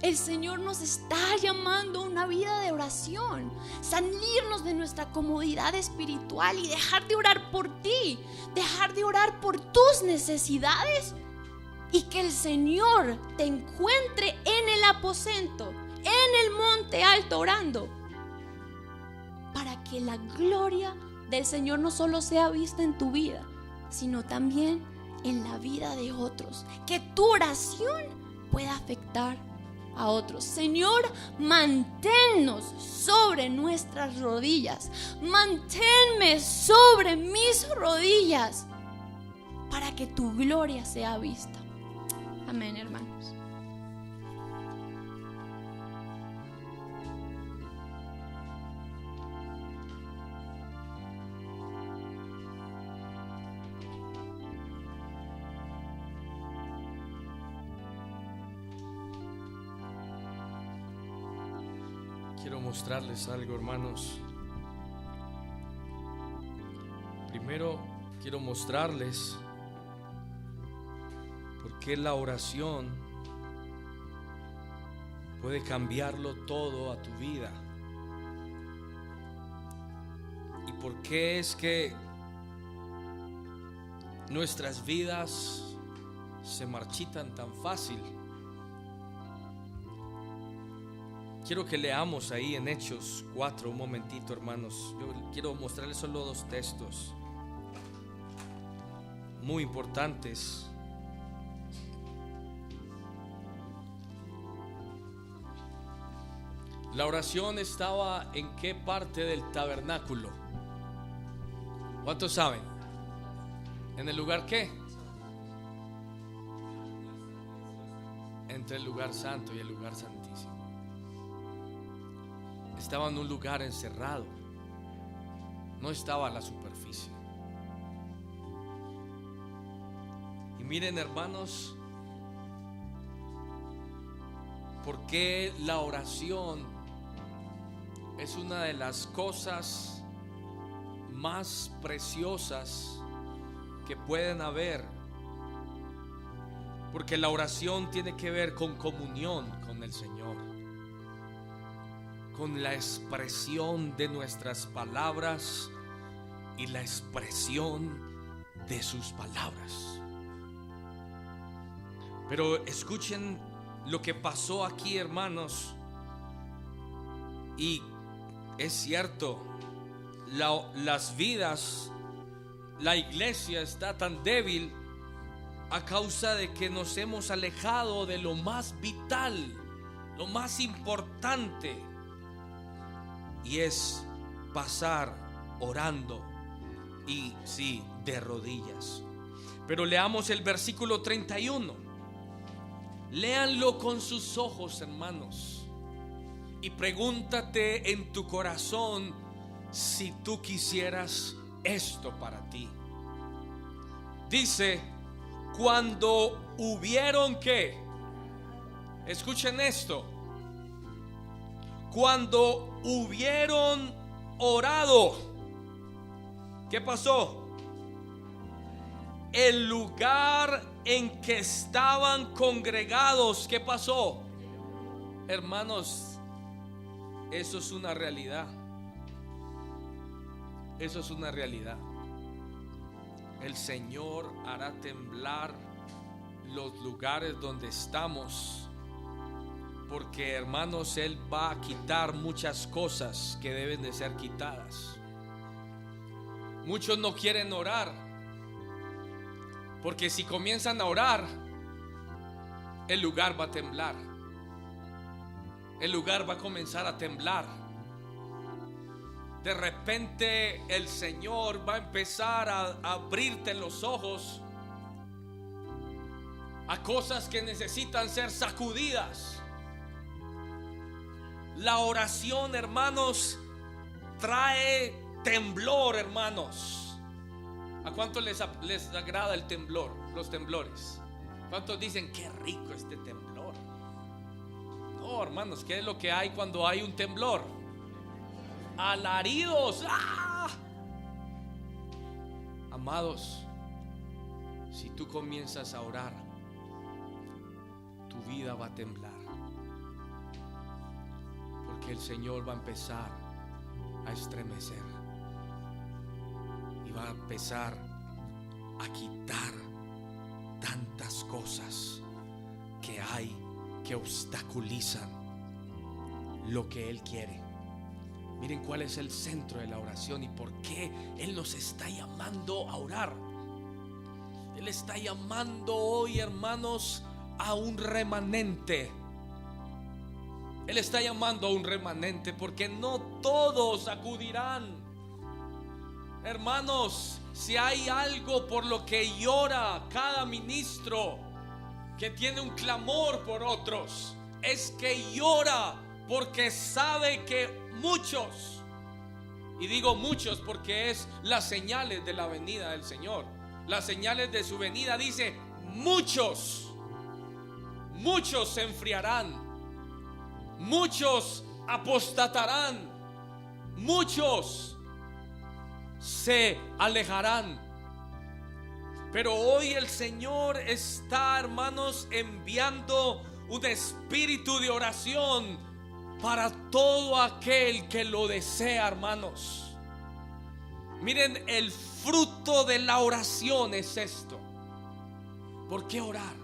el Señor nos está llamando a una vida de oración, salirnos de nuestra comodidad espiritual y dejar de orar por ti, dejar de orar por tus necesidades, y que el Señor te encuentre en el aposento, en el monte alto orando, para que la gloria del Señor no solo sea vista en tu vida, sino también en la vida de otros, que tu oración pueda afectar a otros. Señor, manténnos sobre nuestras rodillas, manténme sobre mis rodillas, para que tu gloria sea vista. Amén, hermanos. Quiero mostrarles algo, hermanos. Primero quiero mostrarles por qué la oración puede cambiarlo todo a tu vida, y por qué es que nuestras vidas se marchitan tan fácil. Quiero que leamos ahí en Hechos 4 un momentito, hermanos. Yo quiero mostrarles solo 2 textos muy importantes. La oración estaba en qué parte del tabernáculo. ¿Cuántos saben? ¿En el lugar qué? Entre el lugar santo y el lugar santísimo. Estaba en un lugar encerrado, no estaba a la superficie. Y miren, hermanos, por qué la oración es una de las cosas más preciosas que pueden haber. Porque la oración tiene que ver con comunión con el Señor, con la expresión de nuestras palabras y la expresión de sus palabras. Pero escuchen lo que pasó aquí, hermanos. Y es cierto, las vidas, la iglesia está tan débil a causa de que nos hemos alejado de lo más vital, lo más importante, y es pasar orando, y sí, de rodillas. Pero leamos el versículo 31. Léanlo con sus ojos, hermanos, y pregúntate en tu corazón si tú quisieras esto para ti. Dice: cuando hubieron ¿qué? Escuchen esto. Cuando hubieron orado, ¿qué pasó? El lugar en que estaban congregados, ¿qué pasó? Hermanos, eso es una realidad. Eso es una realidad. El Señor hará temblar los lugares donde estamos, porque, hermanos, Él va a quitar muchas cosas que deben de ser quitadas. Muchos no quieren orar, porque si comienzan a orar, el lugar va a temblar. El lugar va a comenzar a temblar. De repente el Señor va a empezar a abrirte los ojos a cosas que necesitan ser sacudidas. La oración, hermanos, trae temblor, hermanos. ¿A cuántos les agrada el temblor? Los temblores. ¿Cuántos dicen qué rico este temblor? No, hermanos, ¿qué es lo que hay cuando hay un temblor? Alaridos. ¡Ah! Amados, si tú comienzas a orar, tu vida va a temblar, porque el Señor va a empezar a estremecer y va a empezar a quitar tantas cosas que hay que obstaculizan lo que Él quiere. Miren cuál es el centro de la oración y por qué Él nos está llamando a orar. Él está llamando hoy, hermanos, a un remanente. Él está llamando a un remanente porque no todos acudirán. Hermanos, si hay algo por lo que llora cada ministro que tiene un clamor por otros, es que llora porque sabe que muchos, y digo muchos porque es las señales de la venida del Señor, las señales de su venida, dice muchos se enfriarán, muchos apostatarán, muchos se alejarán. Pero hoy el Señor está, hermanos, enviando un espíritu de oración para todo aquel que lo desea, hermanos. Miren, el fruto de la oración es esto. ¿Por qué orar?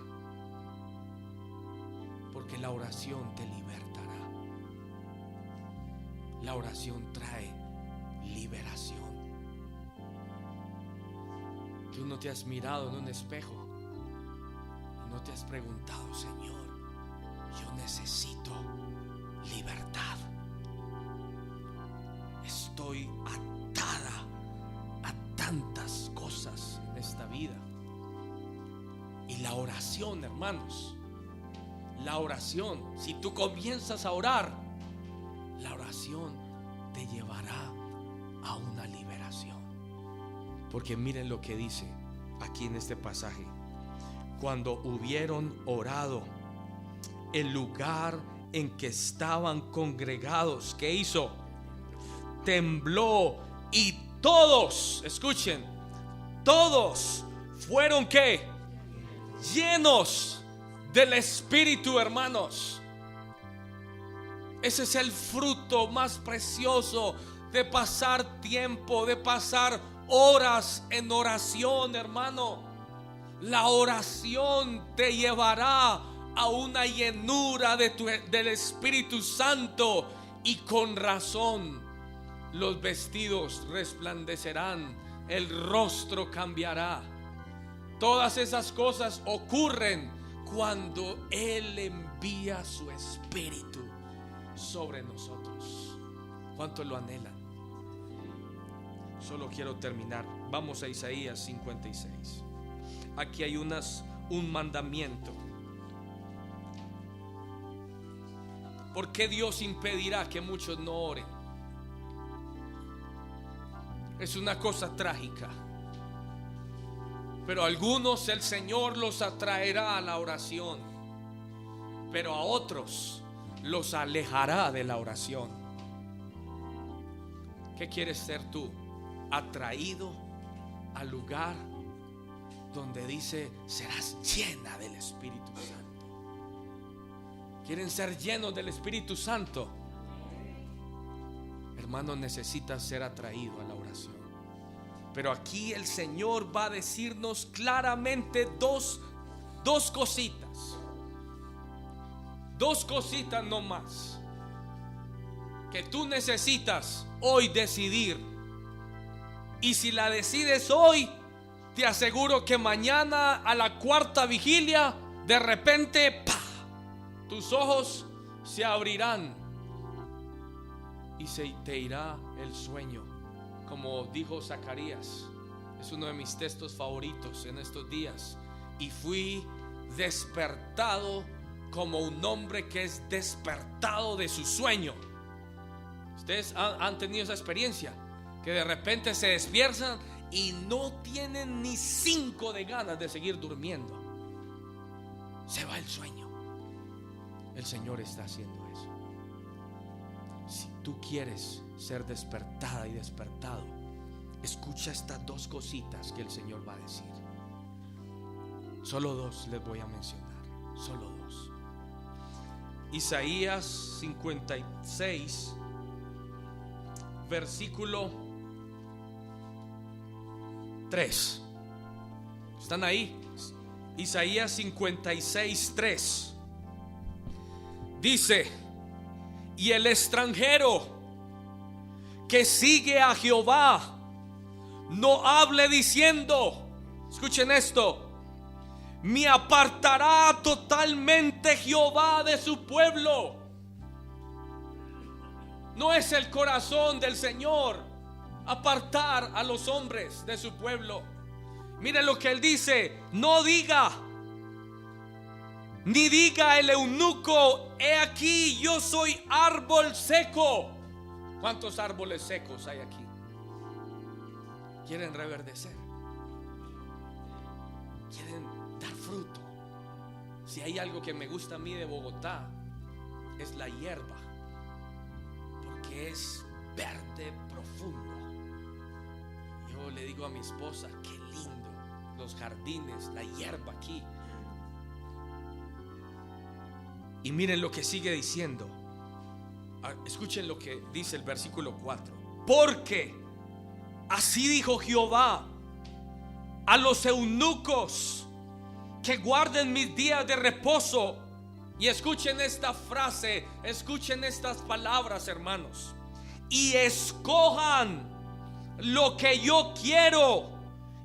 Porque la oración te libertará. La oración trae liberación. Tú no te has mirado en un espejo y no te has preguntado: Señor, yo necesito libertad. Estoy atada a tantas cosas en esta vida. Y la oración, hermanos, la oración, si tú comienzas a orar, la oración te llevará a una liberación. Porque miren lo que dice aquí en este pasaje: cuando hubieron orado, el lugar en que estaban congregados, ¿qué hizo? Tembló, y todos, escuchen, todos fueron ¿qué? Llenos del Espíritu, hermanos. Ese es el fruto más precioso de pasar tiempo, de pasar horas en oración, hermano. La oración te llevará a una llenura del Espíritu Santo, y con razón los vestidos resplandecerán, el rostro cambiará. Todas esas cosas ocurren cuando Él envía su Espíritu sobre nosotros. ¿Cuántos lo anhelan? Solo quiero terminar. Vamos a Isaías 56. Aquí hay un mandamiento. ¿Por qué Dios impedirá que muchos no oren? Es una cosa trágica. Pero a algunos el Señor los atraerá a la oración, pero a otros los alejará de la oración. ¿Qué quieres ser tú? Atraído al lugar donde dice: serás llena del Espíritu Santo. ¿Quieren ser llenos del Espíritu Santo? Hermano, necesitas ser atraído a la oración. Pero aquí el Señor va a decirnos claramente dos cositas. Dos cositas no más que tú necesitas hoy decidir. Y si la decides hoy, te aseguro que mañana a la cuarta vigilia, de repente, ¡pah!, tus ojos se abrirán y se te irá el sueño. Como dijo Zacarías, es uno de mis textos favoritos en estos días. Y fui despertado como un hombre que es despertado de su sueño. Ustedes han tenido esa experiencia, que de repente se despiertan y no tienen ni 5 de ganas de seguir durmiendo. Se va el sueño. El Señor está haciendo eso. Si tú quieres ser despertada y despertado, escucha estas 2 cositas que el Señor va a decir. Solo 2 les voy a mencionar. Solo 2. Isaías 56, versículo 3. ¿Están ahí? Isaías 56, 3. Dice: y el extranjero que sigue a Jehová no hable diciendo, escuchen esto, me apartará totalmente Jehová de su pueblo. No es el corazón del Señor apartar a los hombres de su pueblo. Miren lo que él dice: no diga, ni diga el eunuco, he aquí yo soy árbol seco. ¿Cuántos árboles secos hay aquí? Quieren reverdecer, quieren dar fruto. Si hay algo que me gusta a mí de Bogotá, es la hierba, porque es verde profundo. Yo le digo a mi esposa, qué lindo los jardines, la hierba aquí. Y miren lo que sigue diciendo. Escuchen lo que dice el versículo 4. Porque así dijo Jehová a los eunucos que guarden mis días de reposo. Y escuchen esta frase, escuchen estas palabras, hermanos. Y escojan lo que yo quiero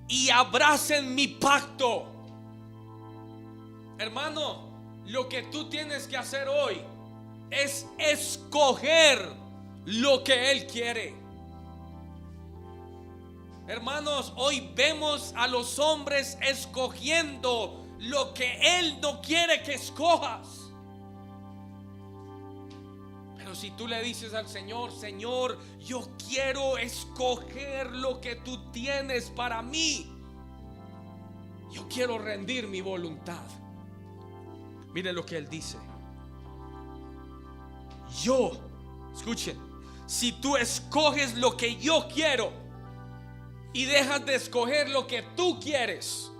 y abracen mi pacto. Hermano, lo que tú tienes que hacer hoy es escoger lo que Él quiere. Hermanos, hoy vemos a los hombres escogiendo lo que Él no quiere que escojas. Pero si tú le dices al Señor, Señor, yo quiero escoger lo que tú tienes para mí, yo quiero rendir mi voluntad. Mire lo que Él dice. Yo, escuchen, si tú escoges lo que yo quiero y dejas de escoger lo que tú quieres,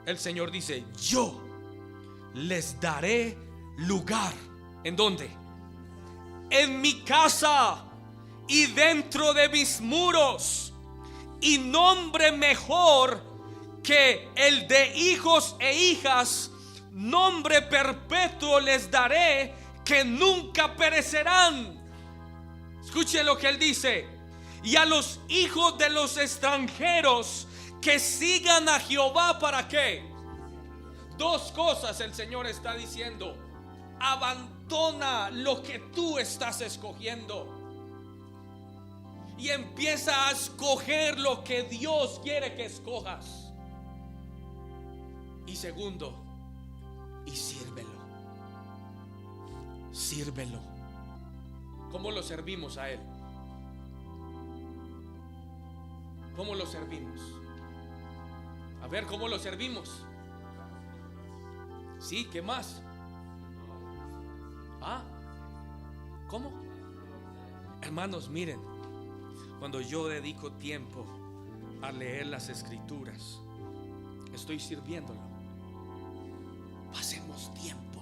el Señor dice, yo les daré lugar. ¿En dónde? En mi casa y dentro de mis muros, y nombre mejor que el de hijos e hijas, nombre perpetuo les daré, que nunca perecerán. Escuchen lo que Él dice. Y a los hijos de los extranjeros que sigan a Jehová, ¿para qué? 2 cosas el Señor está diciendo. Abandona lo que tú estás escogiendo y empieza a escoger lo que Dios quiere que escojas. Y segundo, y sírvelo. Sírvelo. ¿Cómo lo servimos a Él? ¿Cómo lo servimos? A ver, ¿cómo lo servimos? Sí, ¿qué más? ¿Ah? ¿Cómo? Hermanos, miren, cuando yo dedico tiempo a leer las Escrituras, estoy sirviéndolo. Pasemos tiempo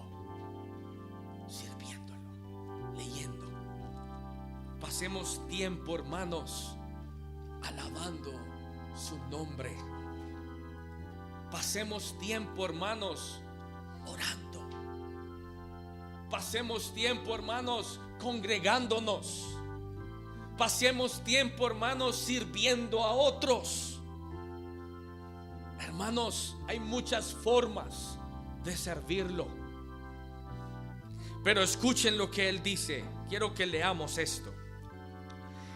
sirviéndolo, leyendo. Pasemos tiempo, hermanos, alabando su nombre. Pasemos tiempo, hermanos, orando. Pasemos tiempo, hermanos, congregándonos. Pasemos tiempo, hermanos, sirviendo a otros. Hermanos, hay muchas formas de servirlo. Pero escuchen lo que él dice. Quiero que leamos esto.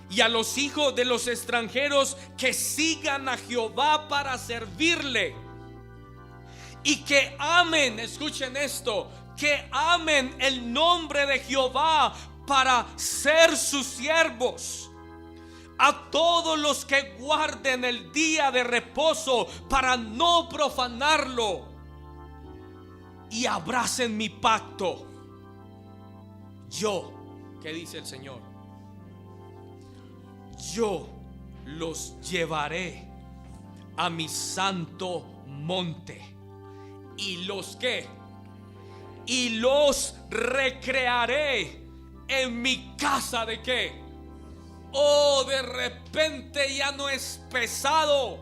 Y a los hijos de los extranjeros que sigan a Jehová para servirle. Y que amen, escuchen esto, que amen el nombre de Jehová para ser sus siervos. A todos los que guarden el día de reposo para no profanarlo. Y abracen mi pacto. Yo, ¿qué dice el Señor? Yo los llevaré a mi santo monte. ¿Y los qué? Y los recrearé en mi casa. ¿De qué? Oh, de repente ya no es pesado,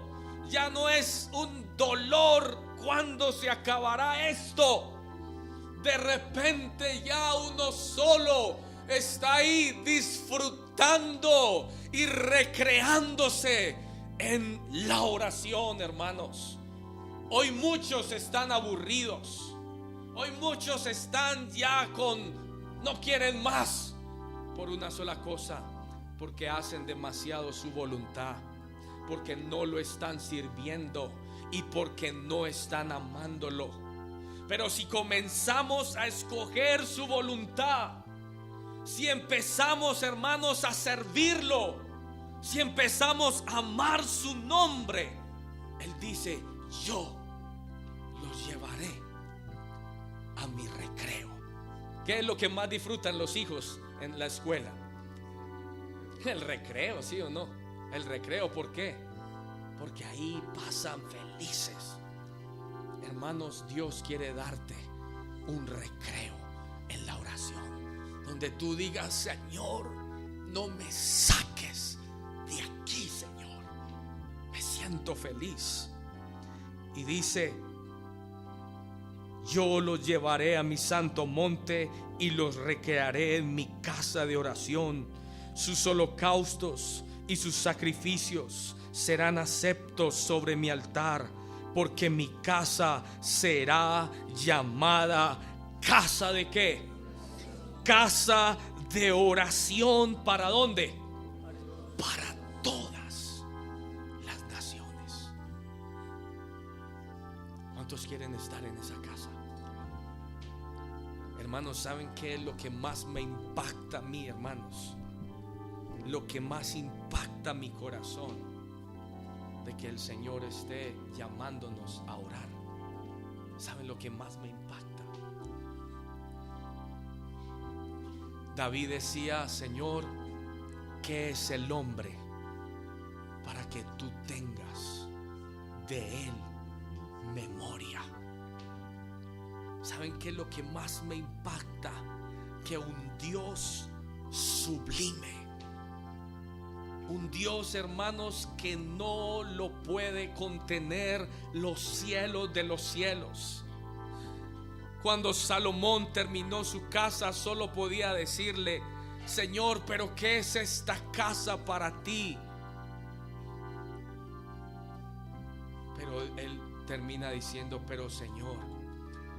ya no es un dolor. ¿Cuándo se acabará esto? De repente ya uno solo está ahí disfrutando y recreándose en la oración, hermanos. Hoy muchos están aburridos. Hoy muchos están ya no quieren más por una sola cosa, porque hacen demasiado su voluntad, porque no lo están sirviendo y porque no están amándolo. Pero si comenzamos a escoger su voluntad, si empezamos, hermanos, a servirlo, si empezamos a amar su nombre, él dice: yo los llevaré a mi recreo. ¿Qué es lo que más disfrutan los hijos en la escuela? El recreo, ¿sí o no? El recreo, ¿por qué? Porque ahí pasan felices. Hermanos, Dios quiere darte un recreo en la oración, donde tú digas: Señor, no me saques de aquí, Señor. Me siento feliz. Y dice: yo los llevaré a mi santo monte y los recrearé en mi casa de oración. Sus holocaustos y sus sacrificios serán aceptos sobre mi altar, porque mi casa será llamada casa de qué? Casa de oración. ¿Para dónde? Para todas las naciones. ¿Cuántos quieren estar en esa casa? Hermanos, ¿saben qué es lo que más me impacta a mí, hermanos? Lo que más impacta mi corazón, de que el Señor esté llamándonos a orar. ¿Saben lo que más me impacta? David decía: Señor, ¿qué es el hombre para que tú tengas de él memoria? ¿Saben qué es lo que más me impacta? Que un Dios sublime, un Dios, hermanos, que no lo puede contener los cielos de los cielos. Cuando Salomón terminó su casa, solo podía decirle: Señor, pero ¿qué es esta casa para ti? Pero él termina diciendo: pero Señor,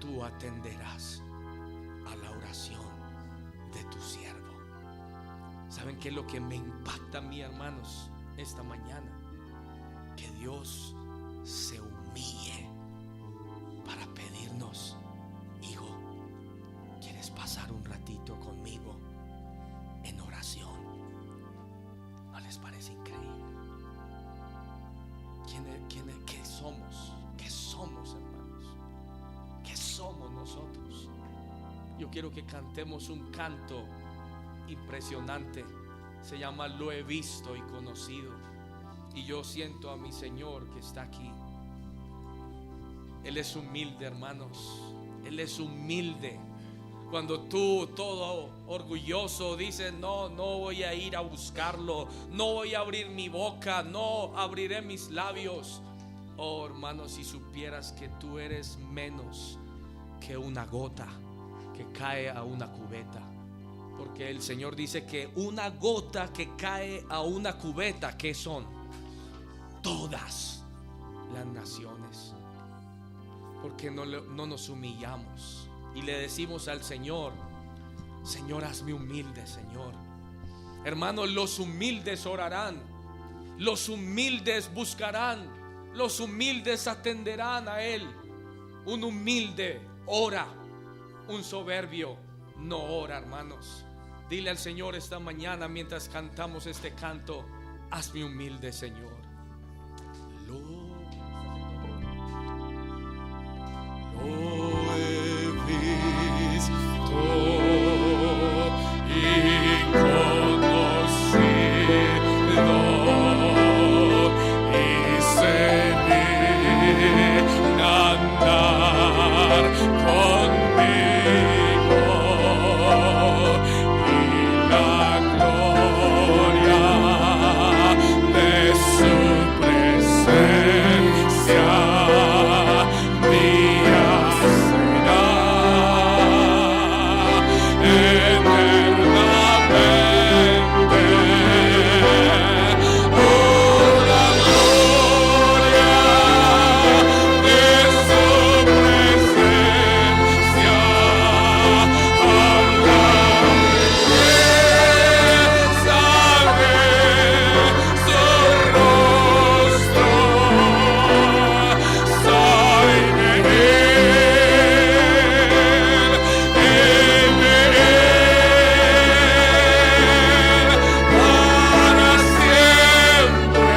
tú atenderás a la oración de tu siervo. ¿Saben qué es lo que me impacta a mí, hermanos, esta mañana? Que Dios se humille para pedirnos: hijo, ¿quieres pasar un ratito conmigo en oración? ¿No les parece increíble? ¿Qué somos? ¿Qué somos, hermanos? ¿Qué somos nosotros? Yo quiero que cantemos un canto impresionante. Se llama Lo he visto y conocido. Y yo siento a mi Señor que está aquí. Él es humilde, hermanos. Él es humilde. Cuando tú, todo orgulloso, dices: no voy a ir a buscarlo, no voy a abrir mi boca, no abriré mis labios. Oh, hermanos, si supieras que tú eres menos que una gota que cae a una cubeta, Porque el Señor dice que una gota que cae a una cubeta, ¿qué son? Todas las naciones. Porque no nos humillamos y le decimos al Señor: Señor, hazme humilde, Señor. Hermanos, los humildes orarán, los humildes buscarán, los humildes atenderán a Él. Un humilde ora, un soberbio no ora, hermanos. Dile al Señor esta mañana mientras cantamos este canto: hazme humilde, Señor. Lo he visto y conocido, y sé bien andar conmigo, y la gloria de su presencia mía será eternamente. Oh, la gloria de su presencia, su rostro, soy de para siempre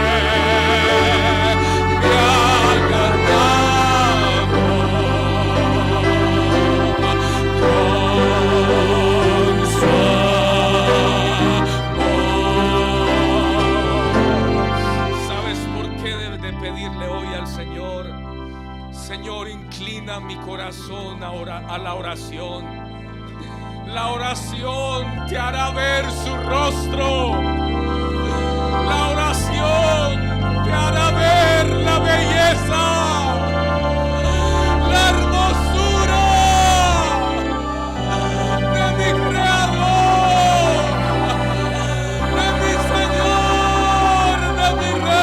me ha ganado con su amor. ¿Sabes por qué debes de pedirle hoy al Señor? Señor, inclina mi corazón a la oración. La oración te hará ver su rostro. La oración te hará ver la belleza, la hermosura de mi Creador, de mi Señor, de mi Rey.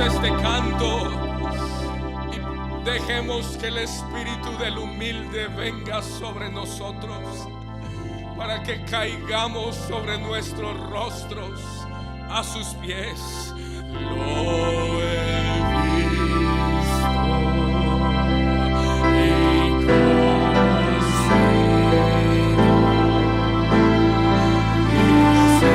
Este canto y dejemos que el espíritu del humilde venga sobre nosotros, para que caigamos sobre nuestros rostros a sus pies. Lo he visto y conocido, y sé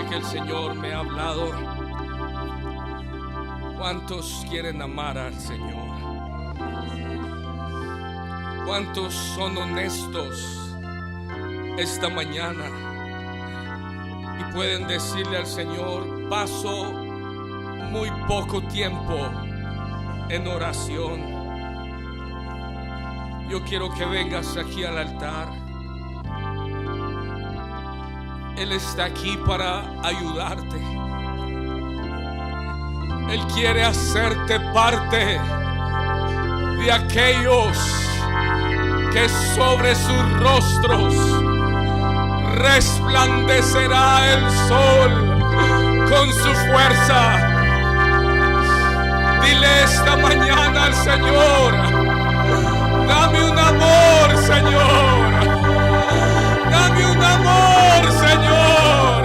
que el Señor me ha hablado. ¿Cuántos quieren amar al Señor? ¿Cuántos son honestos esta mañana y pueden decirle al Señor: paso muy poco tiempo en oración? Yo quiero que vengas aquí al altar. Él está aquí para ayudarte. Él quiere hacerte parte de aquellos que sobre sus rostros resplandecerá el sol con su fuerza. Dile esta mañana al Señor: dame un amor, Señor. Dame un amor, Señor.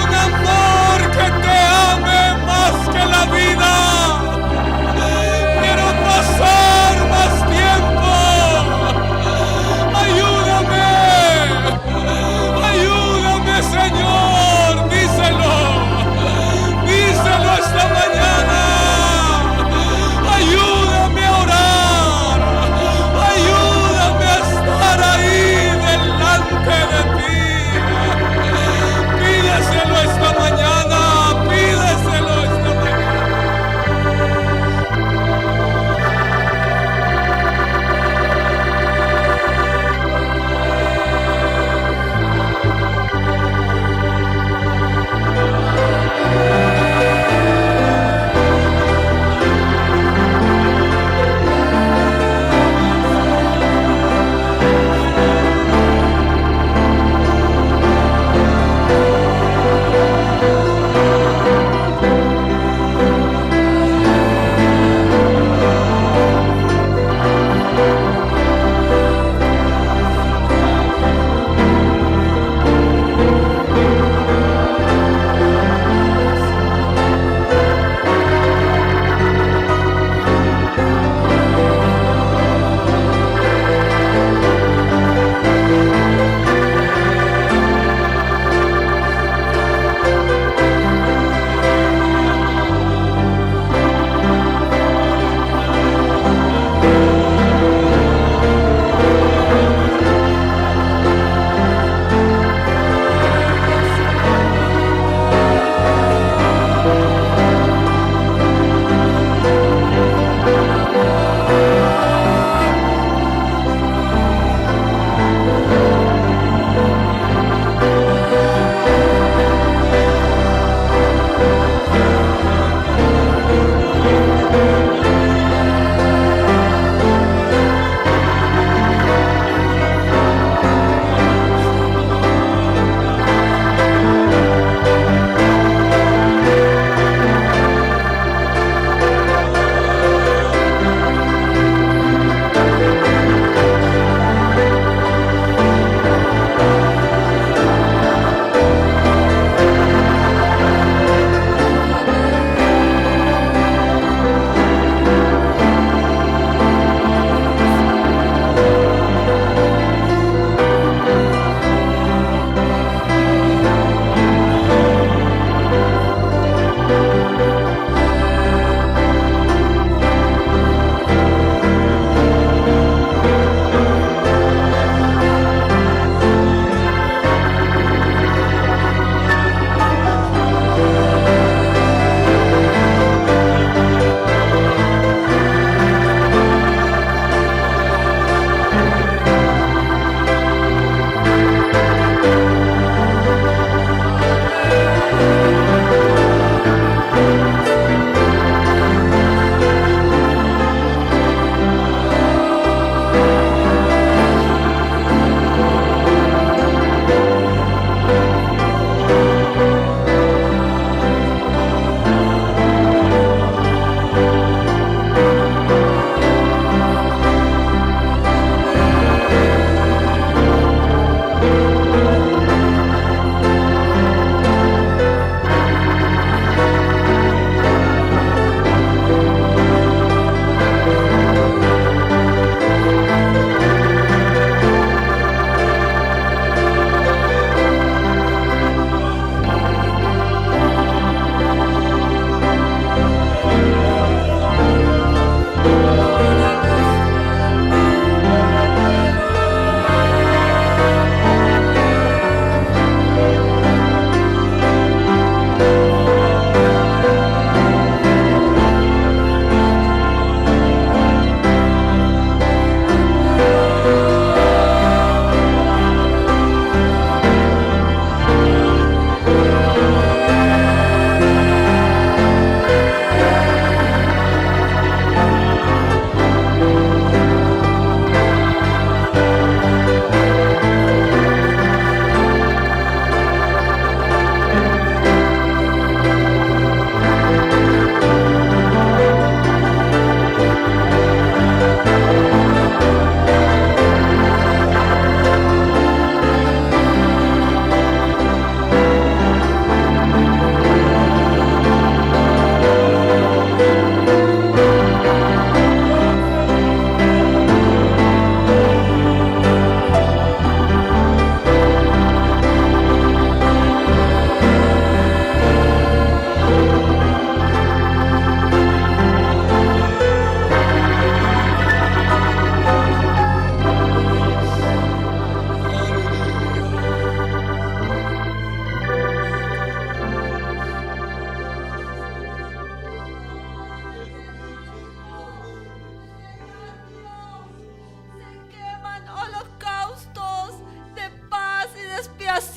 Un amor que te ame más que la vida. Quiero pasar más tiempo. Ayúdame. Ayúdame, Señor. Díselo. Díselo esta mañana. Ayúdame a orar. Ayúdame a estar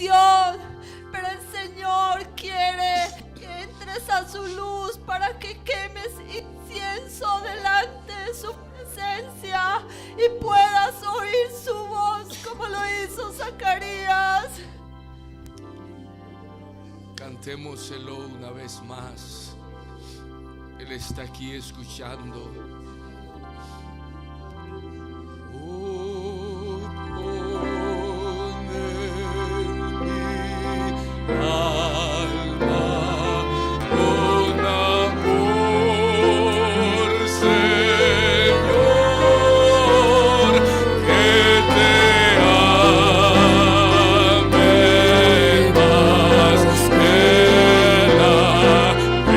tentación, pero el Señor quiere que entres a su luz para que quemes incienso delante de su presencia y puedas oír su voz como lo hizo Zacarías. Cantémoselo una vez más. Él está aquí escuchando. Oh, pon en mi alma con amor, Señor, que te ame más que la vida.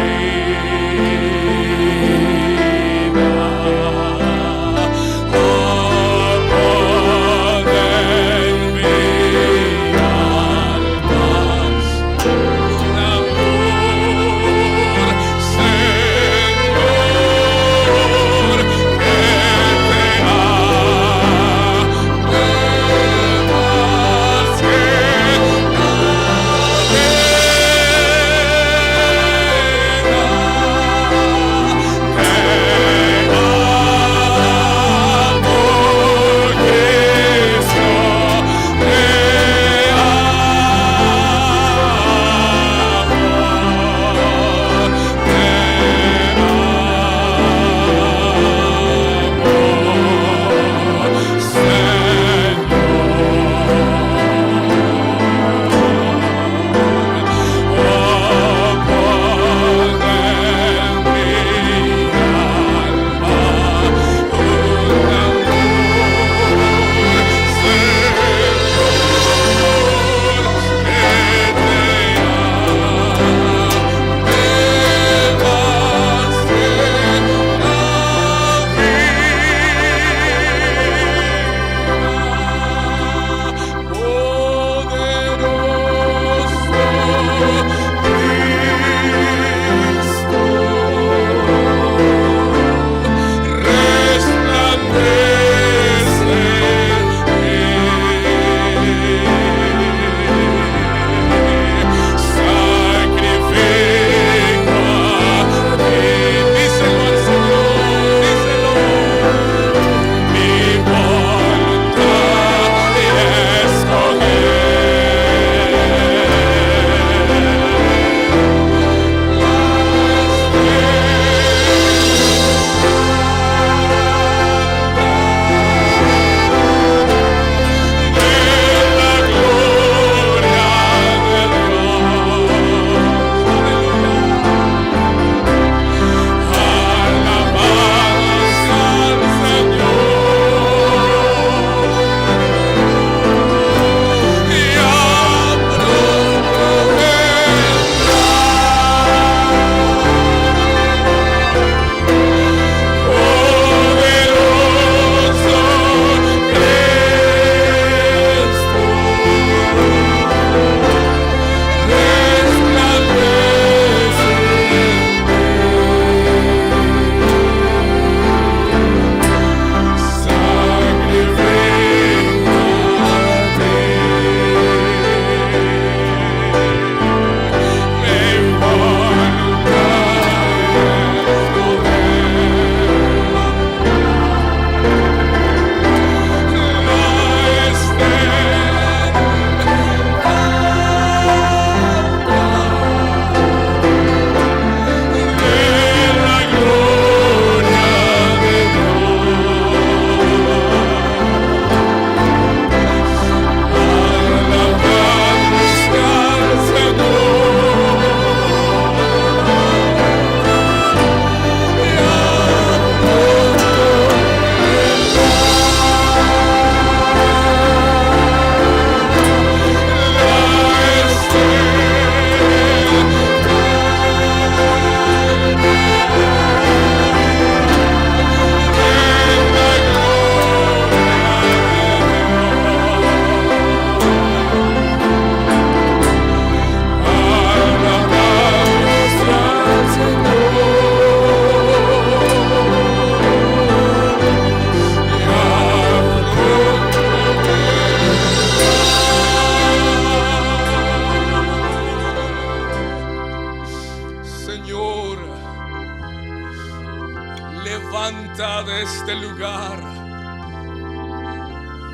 este lugar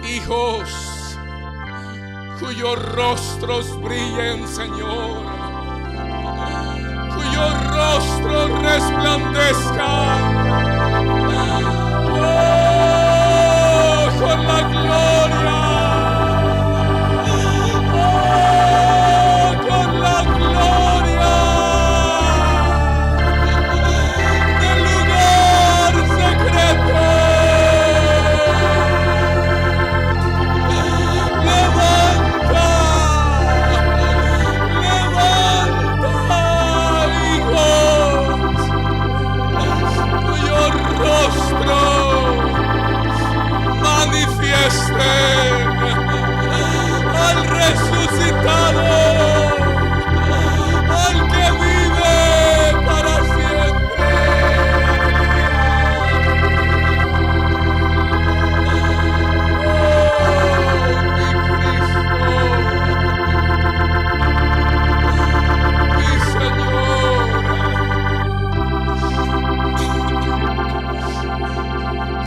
hijos cuyos rostros brillen, Señor, cuyos rostros resplandezcan, con la gloria, con la gloria del lugar secreto. Levanta, hijos, cuyo rostro manifiesten al resucitado, al que vive para siempre. Mi Señor,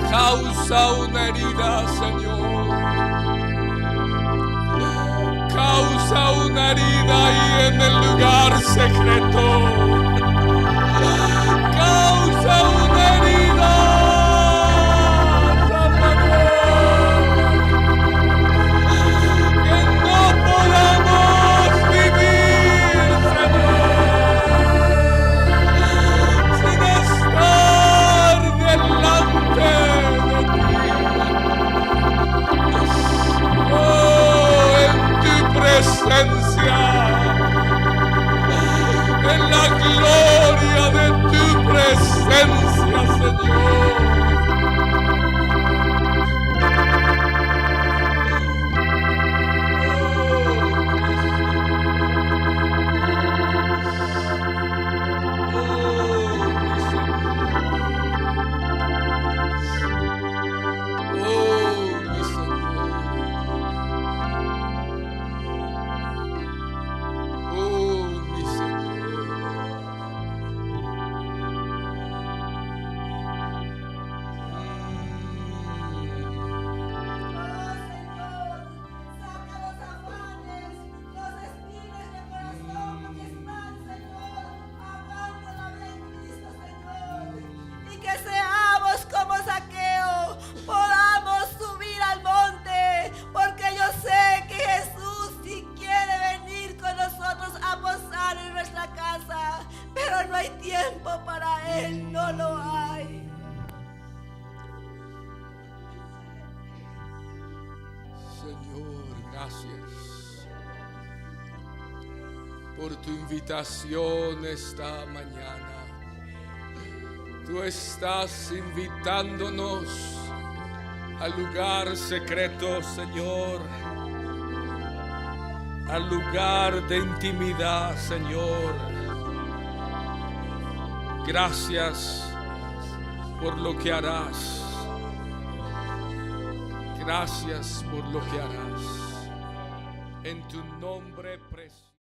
causa una herida, Señor, causa una herida ahí en el lugar secreto, causa una herida, Salvador, que no podamos vivir, Señor, sin estar delante de ti. Oh, en tu presencia, en la gloria de tu presencia, Señor. Por tu invitación esta mañana. Tú estás invitándonos al lugar secreto, Señor, al lugar de intimidad, Señor. Gracias por lo que harás. Gracias por lo que harás. En tu nombre precioso.